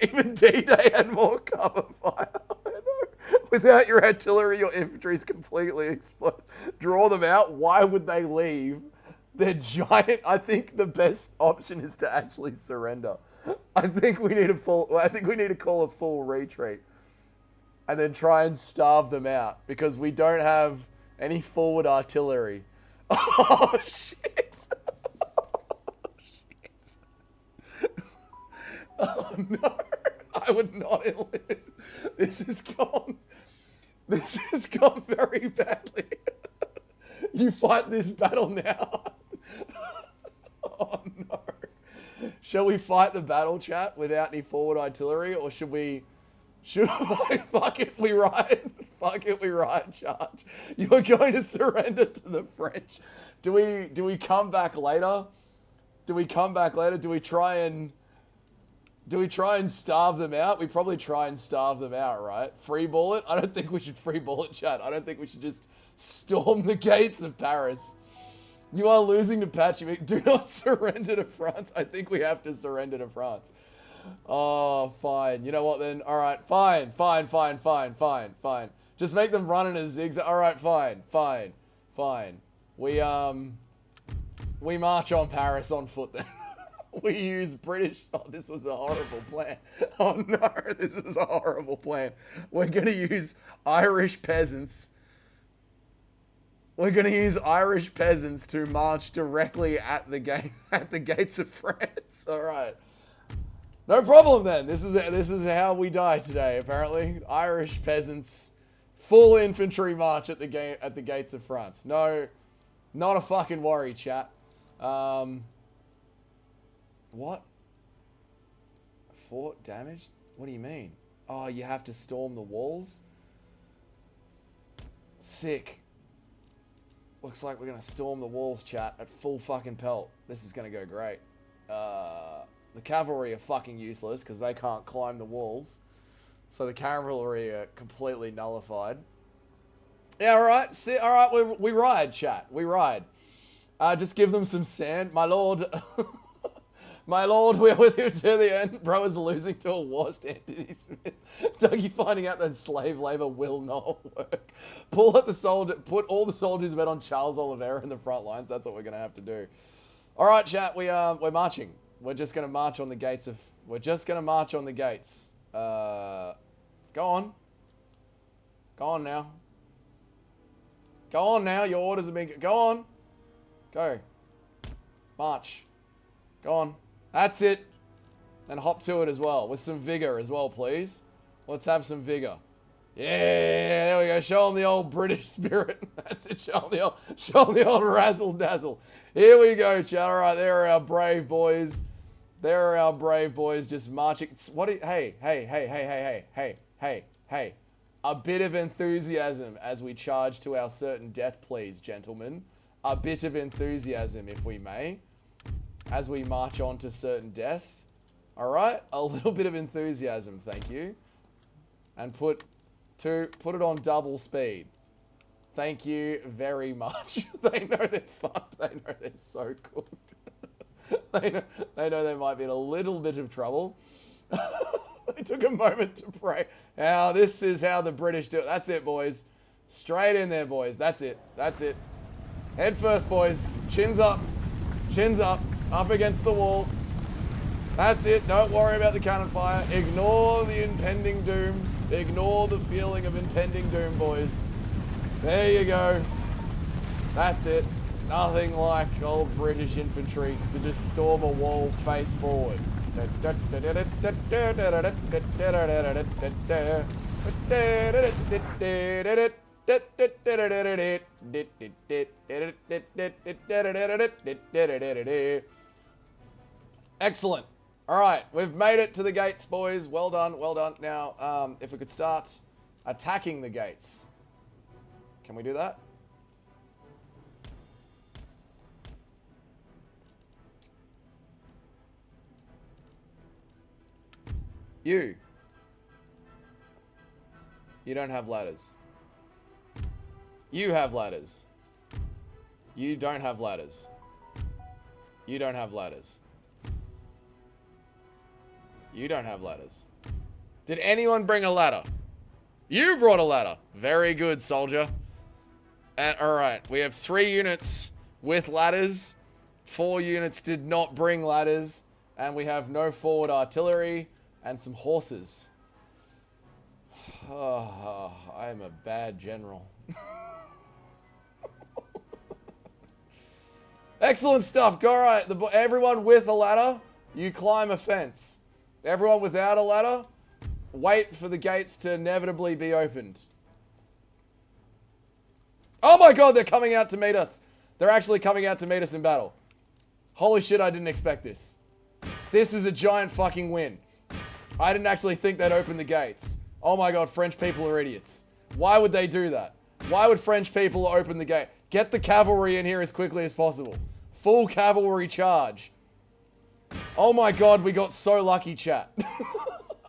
Even D-Day had more cover fire. I know. Without your artillery, your infantry is completely exploded. Draw them out. Why would they leave? They're giant. I think the best option is to actually surrender. I think we need to call a full retreat, and then try and starve them out because we don't have any forward artillery. Oh shit! Oh no! I would not live. This has gone very badly. You fight this battle now. Oh no. Shall we fight the battle, chat, without any forward artillery, or should we fuck it, we ride? Fuck it, we ride, charge. You're going to surrender to the French. Do we come back later? Do we try and starve them out? We probably try and starve them out, right? Free ball it? I don't think we should free ball it, chat. I don't think we should just storm the gates of Paris. You are losing to Patchy. Do not surrender to France. I think we have to surrender to France. Oh, fine. You know what then? All right, fine. Just make them run in a zigzag. All right, fine. We march on Paris on foot then. We use British. Oh, this was a horrible plan. Oh no, this is a horrible plan. We're gonna use Irish peasants. We're gonna use Irish peasants to march directly at the gates of France. All right. No problem then. This is how we die today. Apparently, Irish peasants, full infantry march at the gates of France. No, not a fucking worry, chat. What? Fort damaged? What do you mean? Oh, you have to storm the walls? Sick. Looks like we're gonna storm the walls, chat, at full fucking pelt. This is gonna go great. The cavalry are fucking useless because they can't climb the walls. So the cavalry are completely nullified. Yeah, alright. Alright, we ride, chat. We ride. Just give them some sand. My lord. My lord, we're with you to the end. Bro is losing to a washed Anthony Smith. Dougie finding out that slave labor will not work. Put all the soldiers bet on Charles Oliveira in the front lines. That's what we're gonna have to do. Alright, chat, we're marching. We're just gonna march on the gates of... We're just gonna march on the gates. Go on. Go on now. Go on now, your orders have been... Go on. Go. March. Go on. That's it. And hop to it as well. With some vigor as well, please. Let's have some vigor. Yeah, there we go. Show them the old British spirit. That's it. Show them the old razzle dazzle. Here we go, chat. All right, there are our brave boys. There are our brave boys just marching. Hey. A bit of enthusiasm as we charge to our certain death, please, gentlemen. A bit of enthusiasm, if we may, as we march on to certain death. All right, a little bit of enthusiasm, thank you. And put it on double speed. Thank you very much. They know they're fucked. They know they're so cooked. They know they might be in a little bit of trouble. They took a moment to pray. Now, this is how the British do it. That's it, boys. Straight in there, boys. That's it. That's it. Head first, boys. Chins up. Chins up. Up against the wall. That's it. Don't worry about the cannon fire. Ignore the impending doom. Ignore the feeling of impending doom, boys. There you go. That's it. Nothing like old British infantry to just storm a wall face forward. Excellent. All right, we've made it to the gates, boys. Well done, well done. Now, if we could start attacking the gates. Can we do that? You don't have ladders. You have ladders. You don't have ladders. You don't have ladders. You don't have ladders. Did anyone bring a ladder? You brought a ladder. Very good, soldier. And alright, we have 3 units with ladders. 4 units did not bring ladders. And we have no forward artillery and some horses. Oh, I am a bad general. Excellent stuff. All right, everyone with a ladder, you climb a fence. Everyone without a ladder, wait for the gates to inevitably be opened. Oh my god, they're coming out to meet us. They're actually coming out to meet us in battle. Holy shit, I didn't expect this. This is a giant fucking win. I didn't actually think they'd open the gates. Oh my god, French people are idiots. Why would they do that? Why would French people open the gate? Get the cavalry in here as quickly as possible. Full cavalry charge. Oh my god, we got so lucky, chat.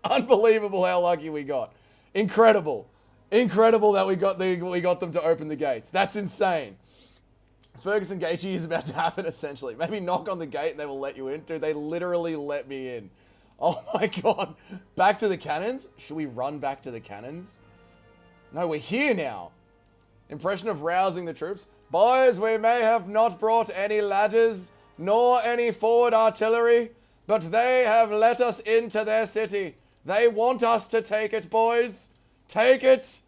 Unbelievable how lucky we got. Incredible. Incredible that we got them to open the gates. That's insane. Ferguson Gaethje is about to happen, essentially. Maybe knock on the gate and they will let you in. Dude, they literally let me in. Oh my god. Back to the cannons? Should we run back to the cannons? No, we're here now. Impression of rousing the troops. Boys, we may have not brought any ladders, nor any forward artillery, but they have let us into their city. They want us to take it, boys. Take it.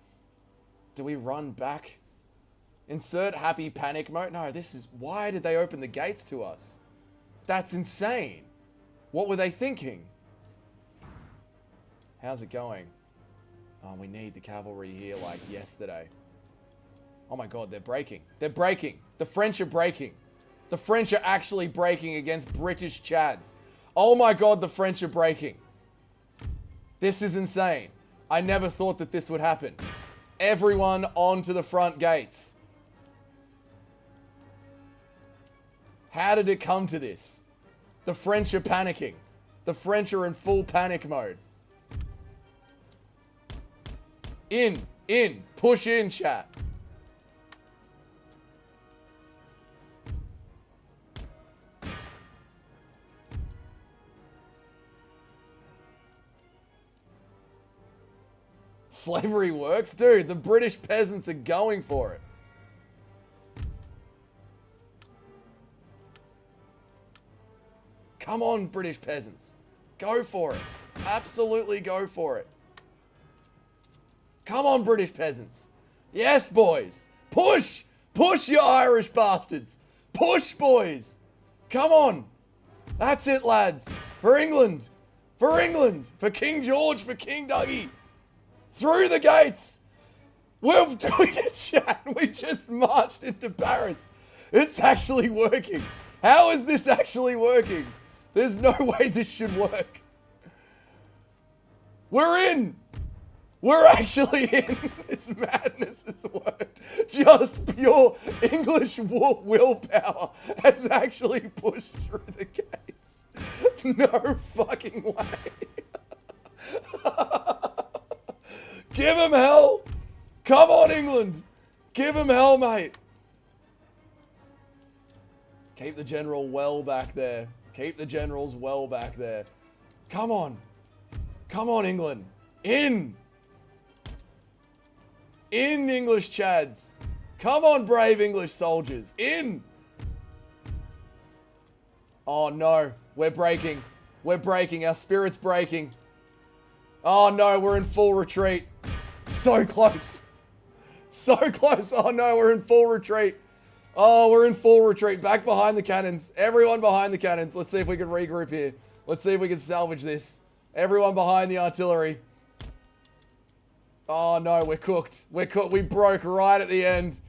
Do we run back? Insert happy panic mode. No, this is... Why did they open the gates to us? That's insane. What were they thinking? How's it going? Oh, we need the cavalry here like yesterday. Oh my god, they're breaking. They're breaking. The French are breaking. The French are actually breaking against British Chads. Oh my god, the French are breaking. This is insane. I never thought that this would happen. Everyone onto the front gates. How did it come to this? The French are panicking. The French are in full panic mode. In. Push in, chat. Slavery works? Dude, the British peasants are going for it. Come on, British peasants. Go for it. Absolutely go for it. Come on, British peasants. Yes, boys. Push! Push, you Irish bastards. Push, boys. Come on. That's it, lads. For England. For England. For King George. For King Dougie. Through the gates. We're doing it, chat. We just marched into Paris. It's actually working. How is this actually working? There's no way this should work. We're in. We're actually in. This madness has worked. Just pure English willpower has actually pushed through the gates. No fucking way. Give him hell. Come on, England. Give him hell, mate. Keep the general well back there. Keep the generals well back there. Come on. Come on, England. In. In, English Chads. Come on, brave English soldiers. In. Oh, no. We're breaking. We're breaking. Our spirit's breaking. Oh, no. We're in full retreat. So close. So close. Oh, no. We're in full retreat. Oh, we're in full retreat. Back behind the cannons. Everyone behind the cannons. Let's see if we can regroup here. Let's see if we can salvage this. Everyone behind the artillery. Oh, no. We're cooked. We're cooked. We broke right at the end.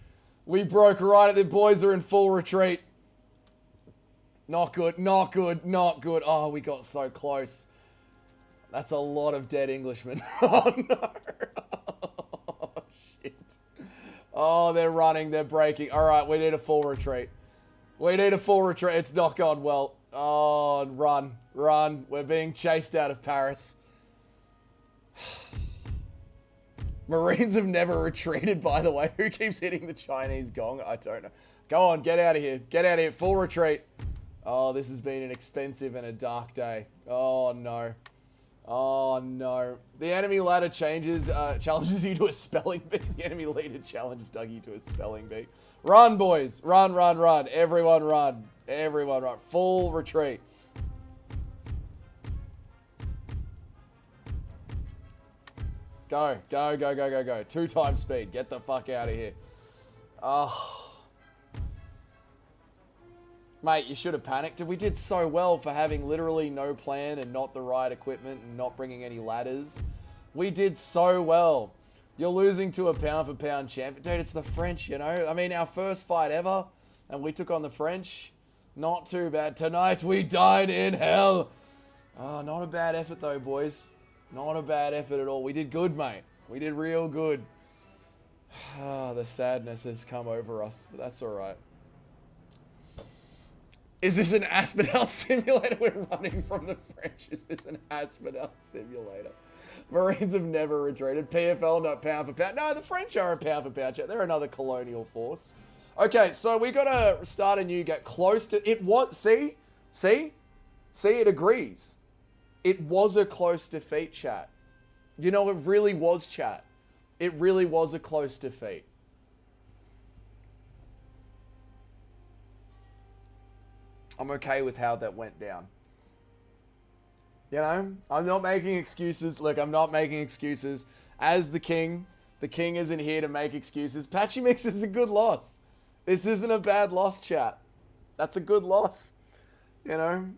We broke right at the... Boys are in full retreat. Not good. Not good. Not good. Oh, we got so close. That's a lot of dead Englishmen. Oh, no. Oh, shit. Oh, they're running. They're breaking. All right, we need a full retreat. We need a full retreat. It's not gone well. Oh, run. Run. We're being chased out of Paris. Marines have never retreated, by the way. Who keeps hitting the Chinese gong? I don't know. Go on, get out of here. Get out of here. Full retreat. Oh, this has been an expensive and a dark day. Oh, no. Oh, no. The enemy ladder challenges you to a spelling bee. The enemy leader challenges Dougie to a spelling bee. Run, boys. Run, run, run. Everyone run. Everyone run. Full retreat. Go, go, go, go, go, go. 2 times speed. Get the fuck out of here. Oh. Mate, you should have panicked. We did so well for having literally no plan and not the right equipment and not bringing any ladders. We did so well. You're losing to a pound-for-pound champion. Dude, it's the French, you know? I mean, our first fight ever, and we took on the French. Not too bad. Tonight we dine in hell. Oh, not a bad effort, though, boys. Not a bad effort at all. We did good, mate. We did real good. Ah, the sadness has come over us, but that's all right. Is this an Aspinall simulator? We're running from the French. Is this an Aspinall simulator? Marines have never retreated. PFL, not pound for pound. No, the French are a pound for pound. They're another colonial force. Okay, so we got to start a new, get close to... It what? See? See? See, it agrees. It was a close defeat, chat. You know, it really was, chat. It really was a close defeat. I'm okay with how that went down. You know, I'm not making excuses. Look, I'm not making excuses. As the king isn't here to make excuses. Patchy Mix is a good loss. This isn't a bad loss, chat. That's a good loss. You know,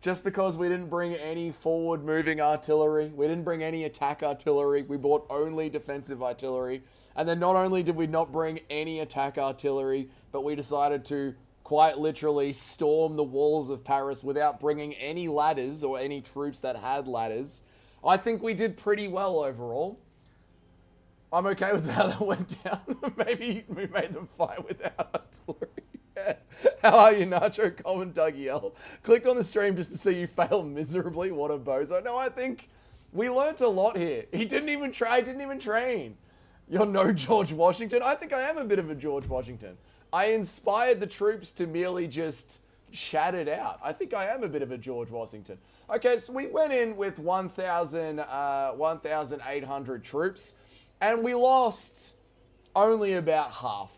just because we didn't bring any forward moving artillery, we didn't bring any attack artillery, we brought only defensive artillery. And then not only did we not bring any attack artillery, but we decided to quite literally storm the walls of Paris without bringing any ladders or any troops that had ladders. I think we did pretty well overall. I'm okay with how that went down. Maybe we made them fight without artillery. Yeah. How are you, Nacho, Common, Dougie L? Clicked on the stream just to see you fail miserably. What a bozo. No, I think we learnt a lot here. He didn't even try, didn't even train. You're no George Washington. I think I am a bit of a George Washington. I inspired the troops to merely just chat it out. I think I am a bit of a George Washington. Okay, so we went in with 1,800 troops, and we lost only about half.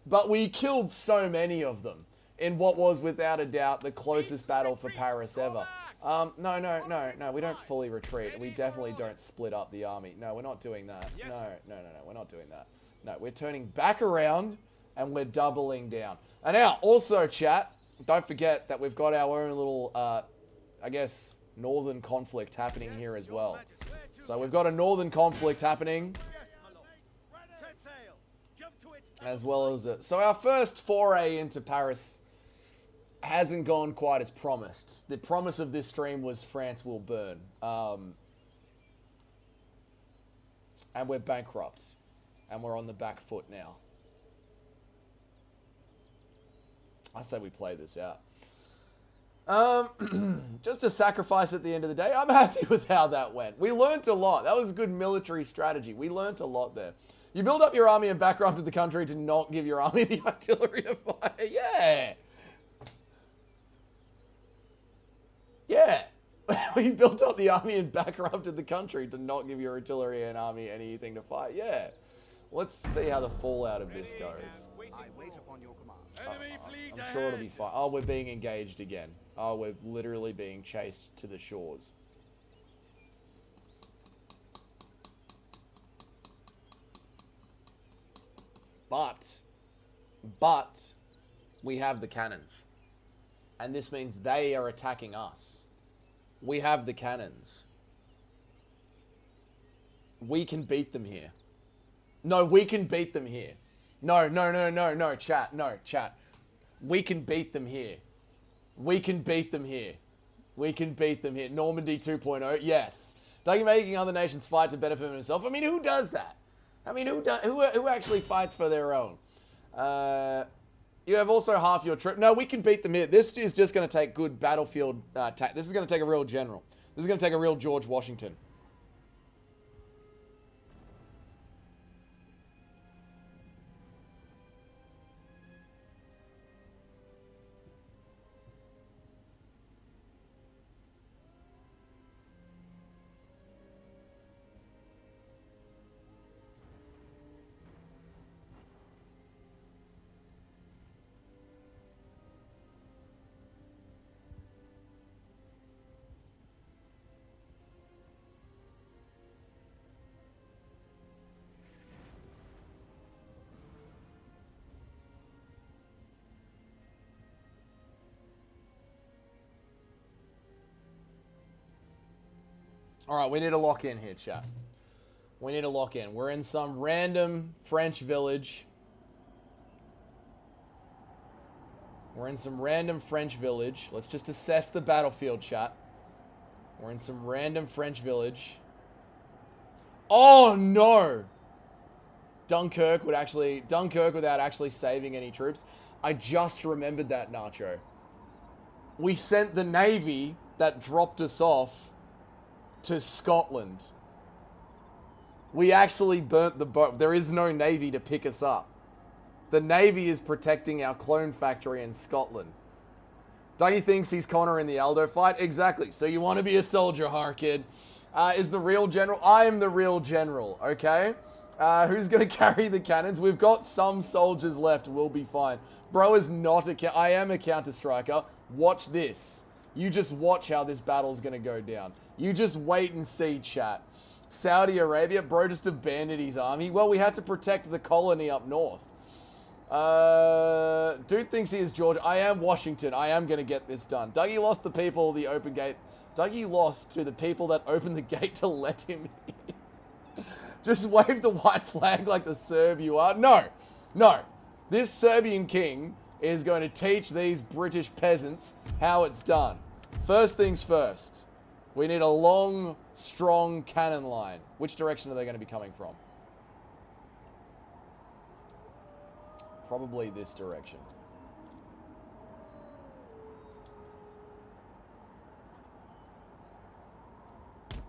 But we killed so many of them in what was, without a doubt, the closest battle for Paris ever. No, we don't fully retreat. We definitely don't split up the army. No, we're not doing that. No, we're not doing that. No, we're turning back around and we're doubling down. And now, also, chat, don't forget that we've got our own little, I guess, northern conflict happening here as well. So we've got a northern conflict happening, as well as so our first foray into Paris hasn't gone quite as promised. The promise of this stream was France will burn, and we're bankrupt, and we're on the back foot now. I say we play this out. Just a sacrifice at the end of the day. I'm happy with how that went. We learnt a lot. That was a good military strategy. We learnt a lot there. You build up your army and bankrupted the country to not give your army the artillery to fire. Yeah. Yeah. You built up the army and bankrupted the country to not give your artillery and army anything to fight. Yeah. Let's see how the fallout of this goes. I wait upon your command. I'm sure it'll be fine. Oh, we're being engaged again. Oh, we're literally being chased to the shores. But we have the cannons. And this means they are attacking us. We have the cannons. We can beat them here. No, we can beat them here. No, chat. No, chat. We can beat them here. We can beat them here. We can beat them here. Normandy 2.0, yes. Dougie making other nations fight to benefit himself. I mean, who does that? I mean, who actually fights for their own? You have also half your trip. No, we can beat them here. This is just going to take good battlefield this is going to take a real general. This is going to take a real George Washington. All right, we need to lock in here, chat. We need to lock in. We're in some random French village. We're in some random French village. Let's just assess the battlefield, chat. We're in some random French village. Oh, no! Dunkirk without actually saving any troops. I just remembered that, Nacho. We sent the Navy that dropped us off to Scotland. We actually burnt the boat. There is no Navy to pick us up. The Navy is protecting our clone factory in Scotland. Dougie thinks he's Connor in the Aldo fight. Exactly. So you want to be a soldier, Harkid. Is the real general? I am the real general, okay? Who's going to carry the cannons? We've got some soldiers left. We'll be fine. Bro is not a... I am a counter-striker. Watch this. You just watch how this battle's going to go down. You just wait and see, chat. Saudi Arabia, bro just abandoned his army. Well, we had to protect the colony up north. Dude thinks he is Georgia. I am Washington. I am going to get this done. Dougie lost the people, the open gate. Dougie lost to the people that opened the gate to let him in. Just wave the white flag like the Serb you are. No, no. This Serbian king is going to teach these British peasants how it's done. First things first. We need a long, strong cannon line. Which direction are they going to be coming from? Probably this direction.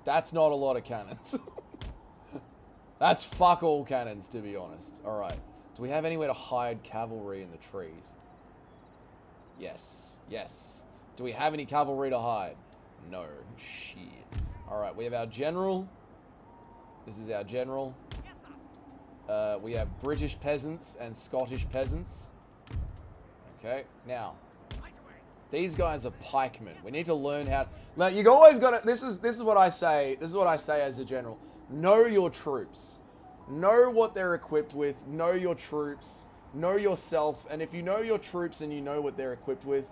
That's not a lot of cannons. That's fuck all cannons, to be honest. Alright. Do we have anywhere to hide cavalry in the trees? Yes. Yes. Do we have any cavalry to hide? No. Shit. Alright, we have our general. This is our general. We have British peasants and Scottish peasants. Okay, now these guys are pikemen. We need to learn how. Now you always got to. This is what I say. This is what I say as a general. Know your troops. Know what they're equipped with. Know your troops. Know yourself. And if you know your troops and you know what they're equipped with,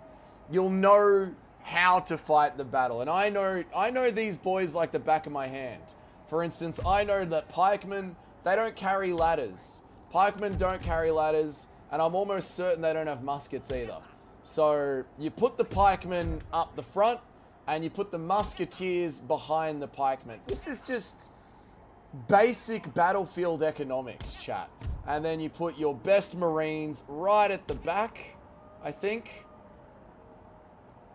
you'll know how to fight the battle. And I know these boys like the back of my hand. For instance, I know that pikemen. They don't carry ladders. Pikemen don't carry ladders, and I'm almost certain they don't have muskets either. So you put the pikemen up the front, and you put the musketeers behind the pikemen. This is just basic battlefield economics, chat. And then you put your best marines right at the back, I think,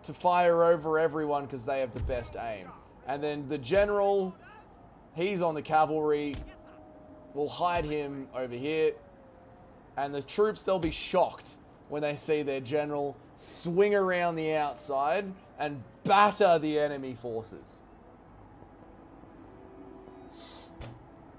to fire over everyone because they have the best aim. And then the general, he's on the cavalry. We'll hide him over here. And the troops, they'll be shocked when they see their general swing around the outside and batter the enemy forces.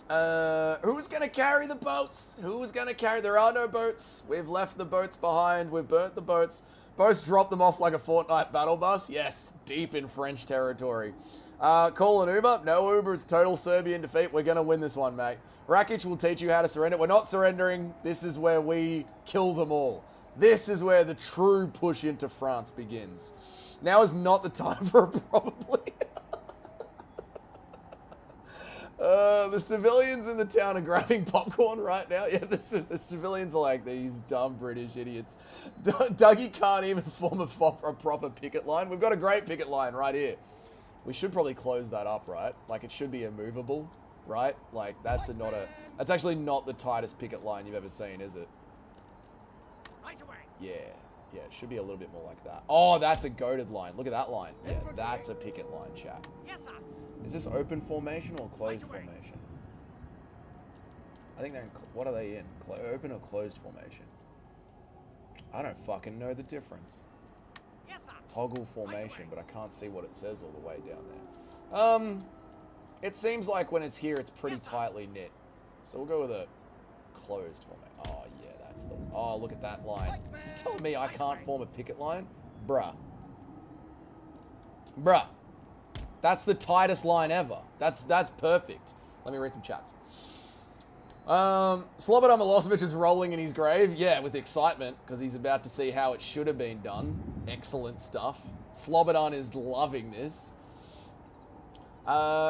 Who's going to carry the boats? Who's going to carry... There are no boats. We've left the boats behind. We've burnt the boats. Boats dropped them off like a Fortnite battle bus. Yes, deep in French territory. Call an Uber? No Uber, it's total Serbian defeat. We're going to win this one, mate. Rakic will teach you how to surrender. We're not surrendering. This is where we kill them all. This is where the true push into France begins. Now is not the time for it, probably. The civilians in the town are grabbing popcorn right now. Yeah, the civilians are like these dumb British idiots. Dougie can't even form a proper picket line. We've got a great picket line right here. We should probably close that up, right? Like, it should be immovable, right? Like, that's actually not the tightest picket line you've ever seen, is it? Yeah, yeah, it should be a little bit more like that. Oh, that's a goated line. Look at that line. Yeah, that's a picket line, chap. Is this open formation or closed formation? I think they're in, what are they in? Open or closed formation? I don't fucking know the difference. Toggle formation, but I can't see what it says all the way down there. It seems like when it's here, it's pretty tightly knit. So we'll go with a closed formation. Oh, yeah, that's the... Oh, look at that line. You telling me I can't form a picket line? Bruh. Bruh. That's the tightest line ever. That's perfect. Let me read some chats. Slobodan Milosevic is rolling in his grave. Yeah, with excitement, because he's about to see how it should have been done. Excellent stuff. Slobodan is loving this.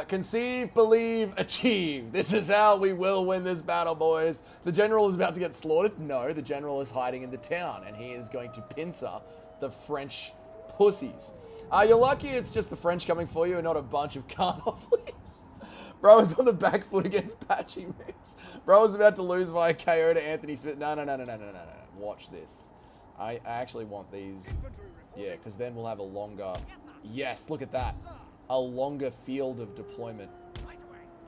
Conceive, believe, achieve. This is how we will win this battle, boys. The general is about to get slaughtered. No, the general is hiding in the town, and he is going to pincer the French pussies. You're lucky it's just the French coming for you and not a bunch of Karnoflies. Bro is on the back foot against Patchy Mix. Bro is about to lose via KO to Anthony Smith. No. Watch this. I actually want these. Yeah, because then we'll have a longer... Yes, look at that. A longer field of deployment.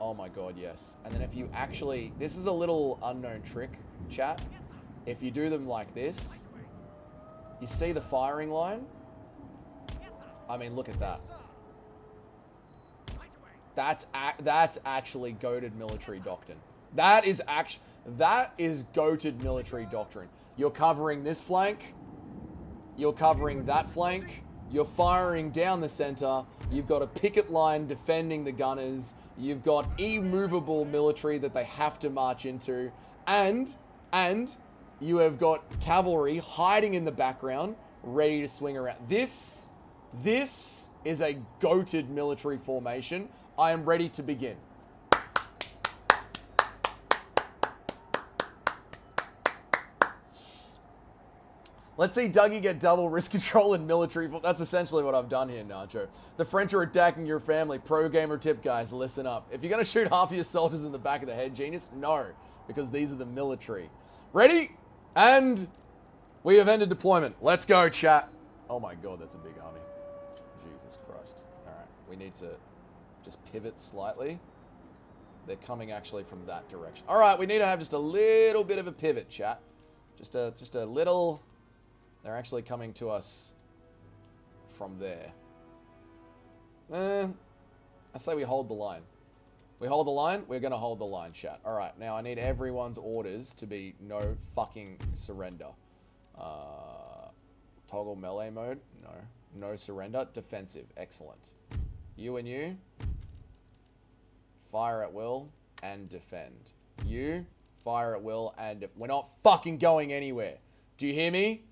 Oh my god, yes. And then if you actually... This is a little unknown trick, chat. If you do them like this, you see the firing line? I mean, look at that. Right away. That's actually goated military doctrine. That is goated military doctrine. You're covering this flank. You're covering that flank. You're firing down the center. You've got a picket line defending the gunners. You've got immovable military that they have to march into. And you have got cavalry hiding in the background, ready to swing around. This is a goated military formation. I am ready to begin. Let's see Dougie get double risk control in military. That's essentially what I've done here, Nacho. The French are attacking your family. Pro gamer tip, guys. Listen up. If you're going to shoot half of your soldiers in the back of the head, genius, no. Because these are the military. Ready? And we have ended deployment. Let's go, chat. Oh my god, that's a big army. Jesus Christ. Alright, we need to just pivot slightly. They're coming actually from that direction. Alright, we need to have just a little bit of a pivot, chat. Just a little... They're actually coming to us from there. I say we hold the line. We hold the line? We're going to hold the line, chat. Alright, now I need everyone's orders to be no fucking surrender. Toggle melee mode? No. No surrender. Defensive. Excellent. You and you. Fire at will and defend. You. Fire at will and... We're not fucking going anywhere. Do you hear me?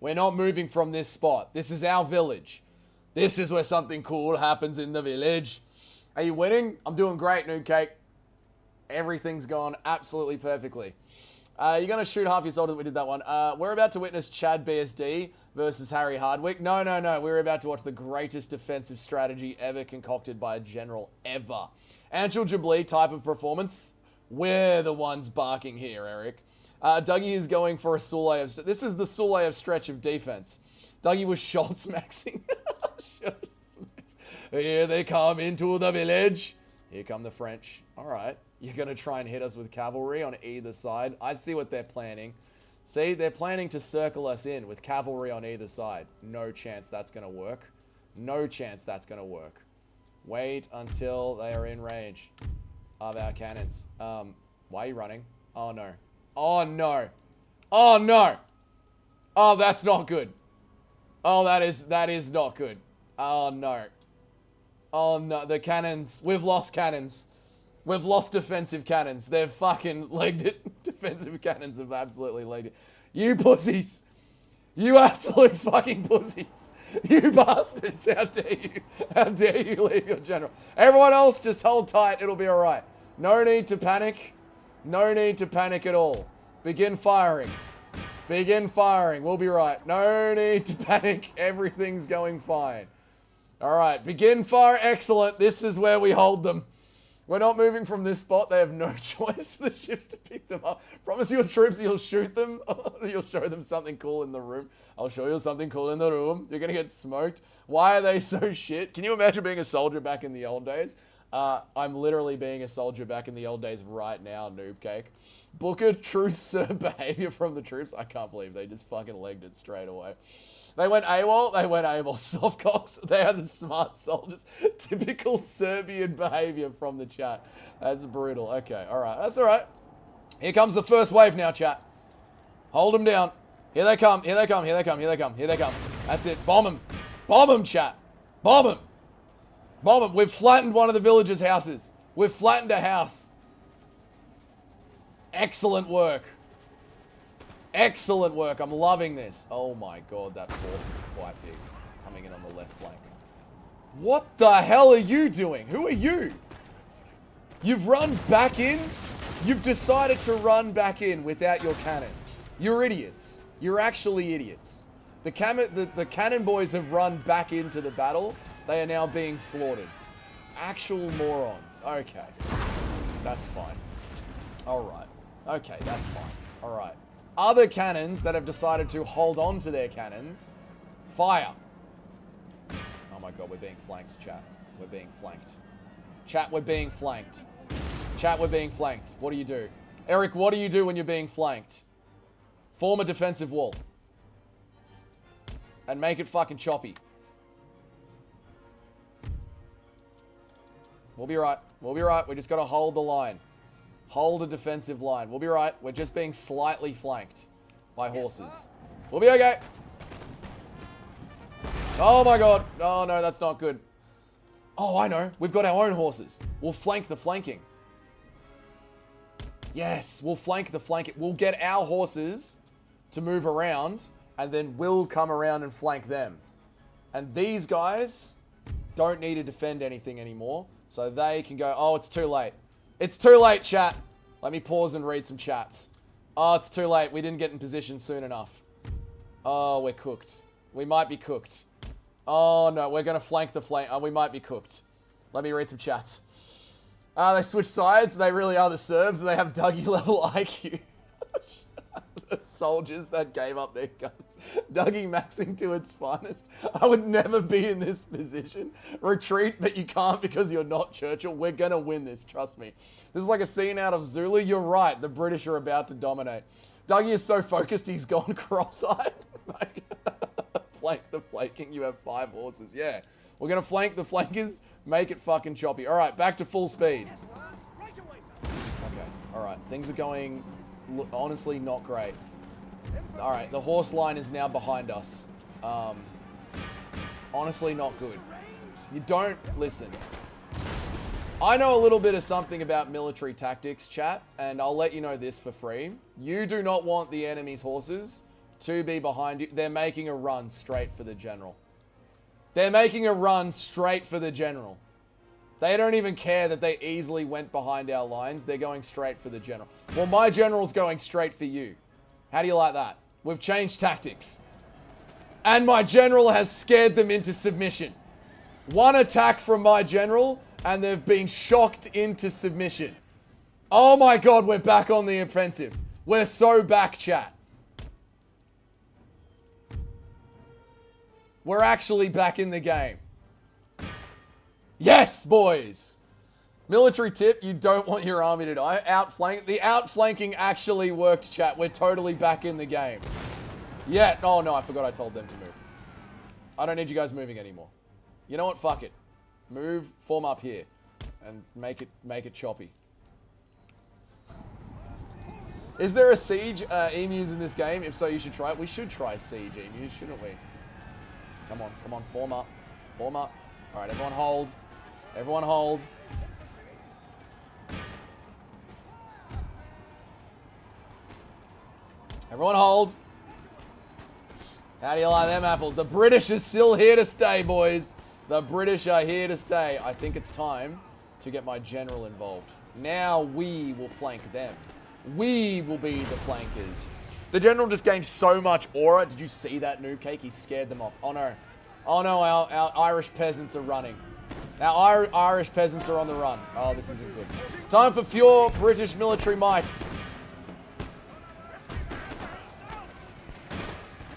We're not moving from this spot. This is our village. This is where something cool happens in the village. Are you winning? I'm doing great, Noob Cake. Everything's gone absolutely perfectly. You're going to shoot half your soldiers. We did that one. We're about to witness Chad BSD versus Harry Hardwick. No. We're about to watch the greatest defensive strategy ever concocted by a general ever. Anshul Jabli type of performance. We're the ones barking here, Eric. Dougie is going for a Sule of... This is the Sule of stretch of defense. Dougie was Schultz maxing. Here they come into the village. Here come the French. All right. You're going to try and hit us with cavalry on either side. I see what they're planning. See, they're planning to circle us in with cavalry on either side. No chance that's going to work. No chance that's going to work. Wait until they are in range of our cannons. Why are you running? Oh, no. Oh, no. Oh, no. Oh, that's not good. Oh, that is not good. Oh, no. Oh, no. The cannons. We've lost cannons. We've lost defensive cannons. They've fucking legged it. Defensive cannons have absolutely legged it. You pussies. You absolute fucking pussies. You bastards. How dare you? How dare you leave your general? Everyone else, just hold tight. It'll be all right. No need to panic. No need to panic at all. Begin firing. Begin firing. We'll be right. No need to panic. Everything's going fine. All right. Begin fire. Excellent. This is where we hold them. We're not moving from this spot. They have no choice for the ships to pick them up. Promise your troops you'll shoot them. You'll show them something cool in the room. I'll show you something cool in the room. You're going to get smoked. Why are they so shit? Can you imagine being a soldier back in the old days? I'm literally being a soldier back in the old days right now, Noob Cake. Booker, truth, sir, behavior from the troops. I can't believe they just fucking legged it straight away. They went AWOL. They went AWOL. Softcocks. They are the smart soldiers. Typical Serbian behavior from the chat. That's brutal. Okay, all right. That's all right. Here comes the first wave now, chat. Hold them down. Here they come. Here they come. Here they come. Here they come. Here they come. That's it. Bomb them. Bomb them, chat. Bomb them. Bomb them. We've flattened one of the villagers' houses. We've flattened a house. Excellent work. Excellent work. I'm loving this. Oh my god, that force is quite big. Coming in on the left flank. What the hell are you doing? Who are you? You've run back in? You've decided to run back in without your cannons. You're idiots. You're actually idiots. The cannon boys have run back into the battle. They are now being slaughtered. Actual morons. Okay. That's fine. Alright. Okay, that's fine. Alright. Other cannons that have decided to hold on to their cannons, fire. Oh my god, we're being flanked, chat. We're being flanked. Chat, we're being flanked. Chat, we're being flanked. What do you do? Eric, what do you do when you're being flanked? Form a defensive wall. And make it fucking choppy. We'll be right. We'll be right. We just got to hold the line. Hold a defensive line. We'll be right. We're just being slightly flanked by horses. We'll be okay. Oh my god. Oh no, that's not good. Oh, I know. We've got our own horses. We'll flank the flanking. Yes, we'll flank the flanking. We'll get our horses to move around, and then we'll come around and flank them. And these guys don't need to defend anything anymore, so they can go, oh, it's too late. It's too late, chat. Let me pause and read some chats. Oh, it's too late. We didn't get in position soon enough. Oh, we're cooked. We might be cooked. Oh, no, we're going to flank the flank. Oh, we might be cooked. Let me read some chats. They switched sides. They really are the Serbs. They have Dougie level IQ. The soldiers that gave up their guns. Dougie maxing to its finest. I would never be in this position. Retreat, but you can't because you're not Churchill. We're going to win this, trust me. This is like a scene out of Zulu. You're right. The British are about to dominate. Dougie is so focused, he's gone cross-eyed. Flank the flanking. You have 5 horses. Yeah. We're going to flank the flankers. Make it fucking choppy. All right, back to full speed. Okay. All right. Things are going, honestly, not great. All right. The horse line is now behind us. Honestly, not good. You don't listen. I know a little bit of something about military tactics, chat, and I'll let you know this for free. You do not want the enemy's horses to be behind you. They're making a run straight for the general. They're making a run straight for the general. They don't even care that they easily went behind our lines. They're going straight for the general. Well, my general's going straight for you. How do you like that? We've changed tactics. And my general has scared them into submission. One attack from my general, and they've been shocked into submission. Oh my god, we're back on the offensive. We're so back, chat. We're actually back in the game. Yes, boys. Military tip, you don't want your army to die. Outflank. The outflanking actually worked, chat. We're totally back in the game. Yeah. Oh, no, I forgot I told them to move. I don't need you guys moving anymore. You know what? Fuck it. Move, form up here. And make it choppy. Is there a siege emus in this game? If so, you should try it. We should try siege emus, shouldn't we? Come on, form up. Form up. All right, everyone hold. Everyone hold. Everyone hold. How do you like them apples? The British are still here to stay, boys. The British are here to stay. I think it's time to get my general involved. Now we will flank them. We will be the flankers. The general just gained so much aura. Did you see that, Noob Cake? He scared them off. Oh no. Oh no, our Irish peasants are running. Our Irish peasants are on the run. Oh, this isn't good. Time for pure British military might.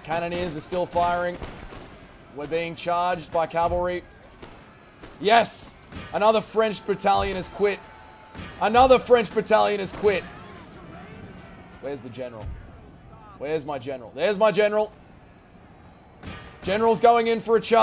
Cannoneers are still firing. We're being charged by cavalry. Yes! Another French battalion has quit. Another French battalion has quit. Where's the general? Where's my general? There's my general. General's going in for a charge.